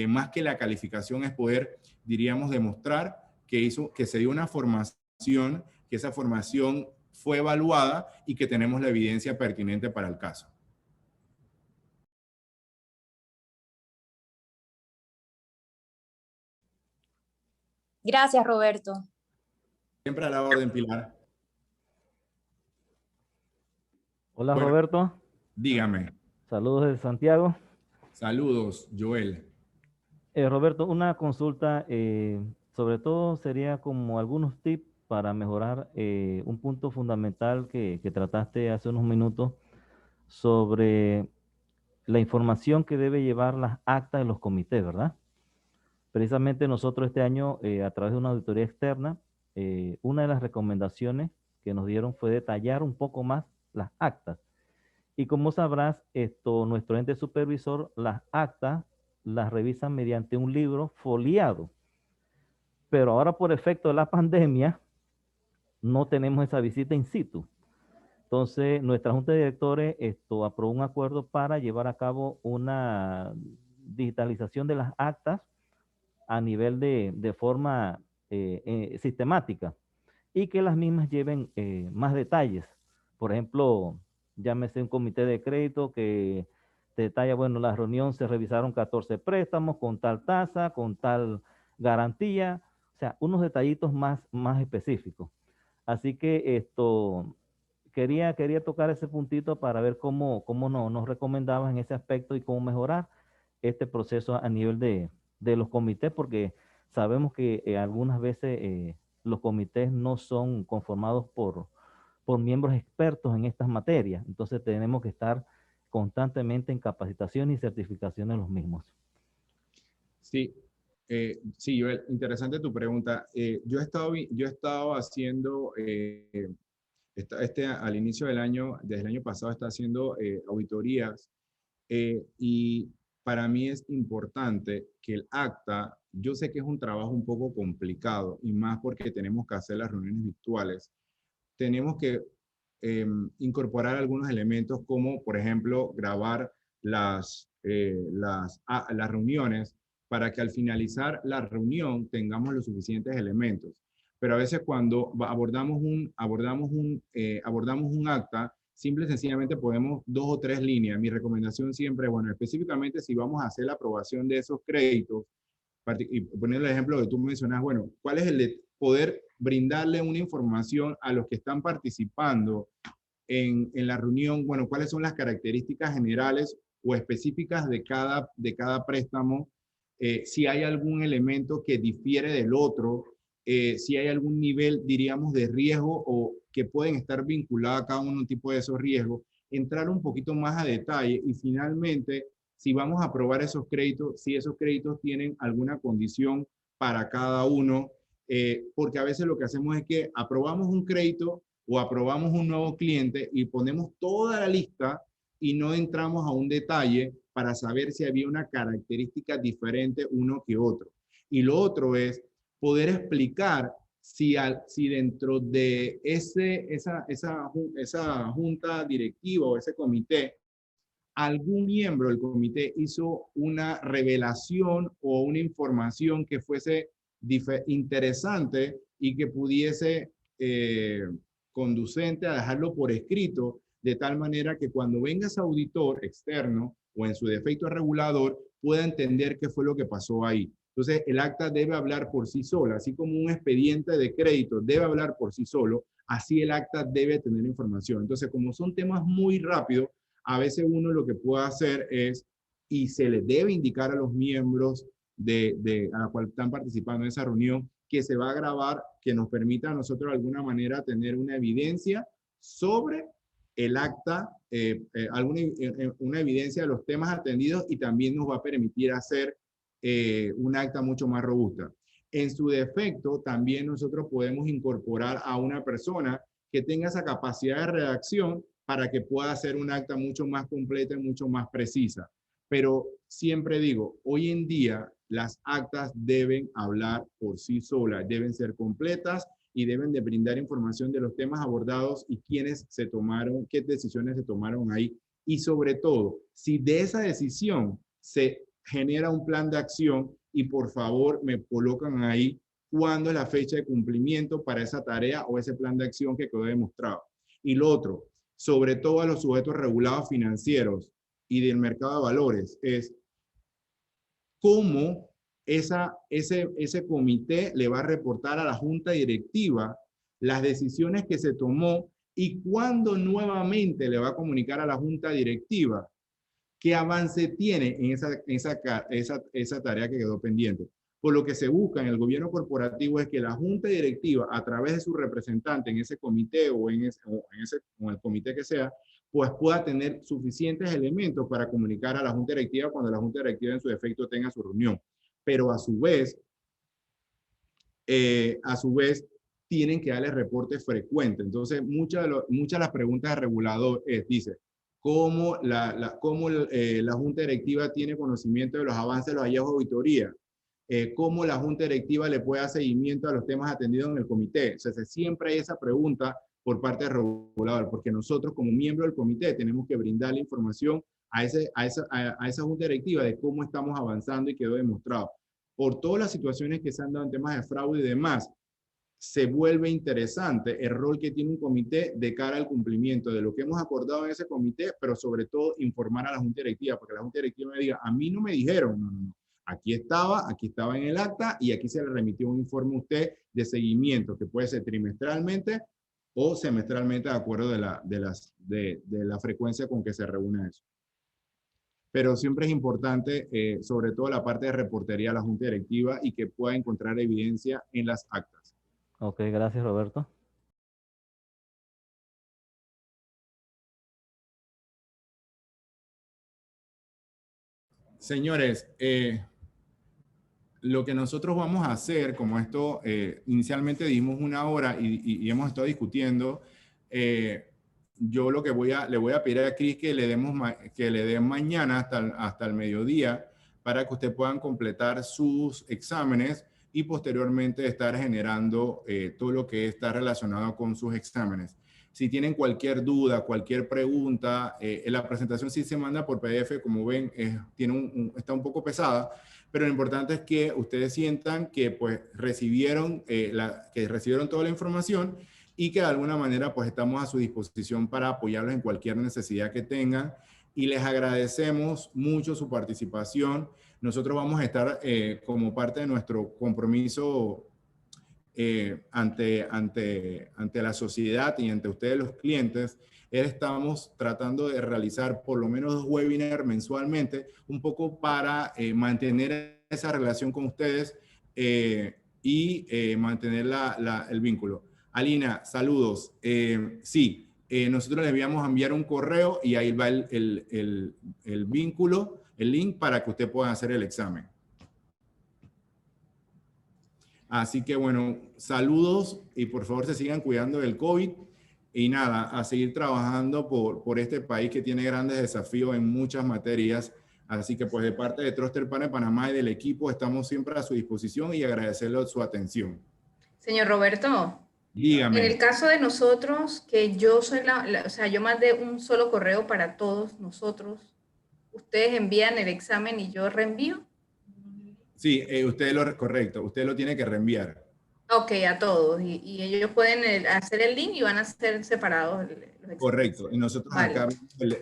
más que la calificación es poder, diríamos, demostrar que se dio una formación, que esa formación fue evaluada y que tenemos la evidencia pertinente para el caso. Gracias, Roberto. Siempre a la orden, Pilar. Hola, Bueno, Roberto. dígame. Saludos desde Santiago. Saludos, Joel. Roberto, una consulta, sobre todo sería como algunos tips para mejorar un punto fundamental que trataste hace unos minutos sobre la información que debe llevar las actas de los comités, ¿verdad? Precisamente nosotros este año, a través de una auditoría externa, una de las recomendaciones que nos dieron fue detallar un poco más las actas. Y como sabrás, nuestro ente supervisor, las actas las revisan mediante un libro foliado. Pero ahora por efecto de la pandemia, no tenemos esa visita in situ. Entonces, nuestra Junta de Directores aprobó un acuerdo para llevar a cabo una digitalización de las actas a nivel de forma sistemática, y que las mismas lleven más detalles. Por ejemplo, llámese un comité de crédito que te detalla, bueno, la reunión se revisaron 14 préstamos con tal tasa, con tal garantía, o sea, unos detallitos más específicos. Así que quería tocar ese puntito para ver cómo nos recomendabas en ese aspecto y cómo mejorar este proceso a nivel de los comités, porque sabemos que algunas veces los comités no son conformados por miembros expertos en estas materias. Entonces tenemos que estar constantemente en capacitación y certificación de los mismos. Sí, sí, Joel, interesante tu pregunta. Yo he estado haciendo, al inicio del año, desde el año pasado, está haciendo auditorías, y para mí es importante que el acta, yo sé que es un trabajo un poco complicado, y más porque tenemos que hacer las reuniones virtuales, tenemos que incorporar algunos elementos como, por ejemplo, grabar las reuniones para que al finalizar la reunión tengamos los suficientes elementos. Pero a veces cuando abordamos un acta, simple y sencillamente ponemos 2 o 3 líneas. Mi recomendación siempre es, bueno, específicamente si vamos a hacer la aprobación de esos créditos, y poniendo el ejemplo que tú mencionas, bueno, ¿cuál es el de poder brindarle una información a los que están participando en la reunión? Bueno, ¿cuáles son las características generales o específicas de cada préstamo? Si hay algún elemento que difiere del otro, si hay algún nivel, diríamos, de riesgo o que pueden estar vinculados a cada uno tipo de esos riesgos, entrar un poquito más a detalle y finalmente, si vamos a aprobar esos créditos, si esos créditos tienen alguna condición para cada uno, porque a veces lo que hacemos es que aprobamos un crédito o aprobamos un nuevo cliente y ponemos toda la lista y no entramos a un detalle para saber si había una característica diferente uno que otro. Y lo otro es poder explicar si dentro de esa junta directiva o ese comité, algún miembro del comité hizo una revelación o una información que fuese interesante y que pudiese conducente a dejarlo por escrito, de tal manera que cuando venga ese auditor externo o en su defecto regulador, pueda entender qué fue lo que pasó ahí. Entonces, el acta debe hablar por sí sola, así como un expediente de crédito debe hablar por sí solo, así el acta debe tener información. Entonces, como son temas muy rápidos, a veces uno lo que puede hacer es, y se le debe indicar a los miembros a la cual están participando en esa reunión, que se va a grabar, que nos permita a nosotros de alguna manera tener una evidencia sobre el acta, una evidencia de los temas atendidos y también nos va a permitir hacer un acta mucho más robusta. En su defecto, también nosotros podemos incorporar a una persona que tenga esa capacidad de redacción para que pueda hacer un acta mucho más completa y mucho más precisa. Pero siempre digo, hoy en día las actas deben hablar por sí solas, deben ser completas y deben de brindar información de los temas abordados y quiénes se tomaron, qué decisiones se tomaron ahí. Y sobre todo, si de esa decisión se genera un plan de acción y por favor me colocan ahí cuándo es la fecha de cumplimiento para esa tarea o ese plan de acción que quedó demostrado. Y lo otro, sobre todo a los sujetos regulados financieros y del mercado de valores, es cómo ese comité le va a reportar a la junta directiva las decisiones que se tomó y cuándo nuevamente le va a comunicar a la junta directiva qué avance tiene en esa tarea que quedó pendiente. Por lo que se busca en el gobierno corporativo es que la junta directiva, a través de su representante en ese comité o en el comité que sea, pues pueda tener suficientes elementos para comunicar a la junta directiva cuando la junta directiva en su defecto tenga su reunión. Pero a su vez tienen que darle reportes frecuentes. Entonces, muchas de las preguntas del regulador dice, ¿cómo la junta directiva tiene conocimiento de los avances de los hallazgos de auditoría? ¿Cómo la junta directiva le puede dar seguimiento a los temas atendidos en el comité? O sea, siempre hay esa pregunta por parte del regulador, porque nosotros como miembros del comité tenemos que brindarle información a esa junta directiva de cómo estamos avanzando y quedó demostrado. Por todas las situaciones que se han dado en temas de fraude y demás, se vuelve interesante el rol que tiene un comité de cara al cumplimiento de lo que hemos acordado en ese comité, pero sobre todo informar a la junta directiva, porque la junta directiva me diga, a mí no me dijeron, no. Aquí estaba en el acta y aquí se le remitió un informe a usted de seguimiento, que puede ser trimestralmente o semestralmente de acuerdo de la frecuencia con que se reúne eso. Pero siempre es importante, sobre todo la parte de reportería a la junta directiva y que pueda encontrar evidencia en las actas. Ok, gracias Roberto. Señores, lo que nosotros vamos a hacer, como esto inicialmente dimos 1 hora y hemos estado discutiendo, yo lo que le voy a pedir a Cris que le den mañana hasta el mediodía para que ustedes puedan completar sus exámenes y posteriormente estar generando todo lo que está relacionado con sus exámenes. Si tienen cualquier duda, cualquier pregunta, la presentación sí se manda por PDF, como ven, está un poco pesada, pero lo importante es que ustedes sientan que pues recibieron toda la información y que de alguna manera pues estamos a su disposición para apoyarlos en cualquier necesidad que tengan, y les agradecemos mucho su participación. Nosotros vamos a estar como parte de nuestro compromiso ante la sociedad y ante ustedes los clientes. Estamos tratando de realizar por lo menos 2 webinars mensualmente, un poco para mantener esa relación con ustedes y mantener el vínculo. Alina, saludos. Sí, nosotros les vamos a enviar un correo y ahí va el vínculo, el link para que usted pueda hacer el examen. Así que bueno, saludos y por favor se sigan cuidando del COVID y nada, a seguir trabajando por este país que tiene grandes desafíos en muchas materias. Así que pues de parte de Trusted Partners Panamá y del equipo estamos siempre a su disposición y agradecerle su atención. Señor Roberto, dígame. En el caso de nosotros, que yo soy o sea, yo mandé un solo correo para todos nosotros, ¿ustedes envían el examen y yo reenvío? Sí, correcto, usted lo tiene que reenviar. Ok, a todos. Y ellos pueden hacer el link y van a ser separados los exámenes. Correcto, y nosotros acá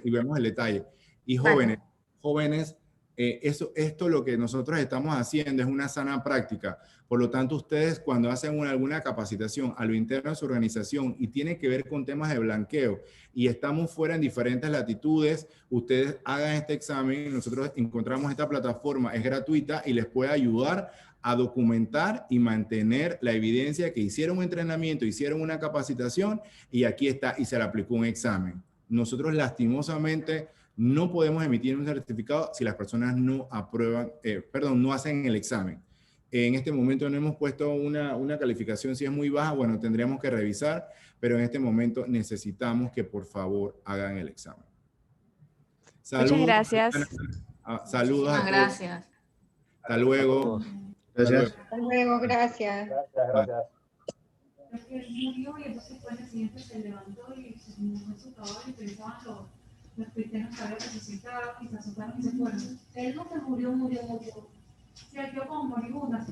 vemos el detalle. Y jóvenes, esto lo que nosotros estamos haciendo es una sana práctica. Por lo tanto, ustedes cuando hacen alguna capacitación a lo interno de su organización y tiene que ver con temas de blanqueo y estamos fuera en diferentes latitudes, ustedes hagan este examen. Nosotros encontramos esta plataforma, es gratuita y les puede ayudar a documentar y mantener la evidencia que hicieron un entrenamiento, hicieron una capacitación y aquí está y se le aplicó un examen. Nosotros lastimosamente no podemos emitir un certificado si las personas no aprueban, no hacen el examen. En este momento no hemos puesto una calificación, si es muy baja, bueno, tendríamos que revisar, pero en este momento necesitamos que por favor hagan el examen. Saludos. Muchas gracias. Saludos a todos. Gracias. Hasta luego. Gracias. Hasta luego, gracias. Gracias. Él murió y entonces pues el siguiente se levantó y se mojó en su caballo y pensaban los cristianos que había resucitado y se asustaron y se fueron. Él no se murió. Se quedó como moribunda.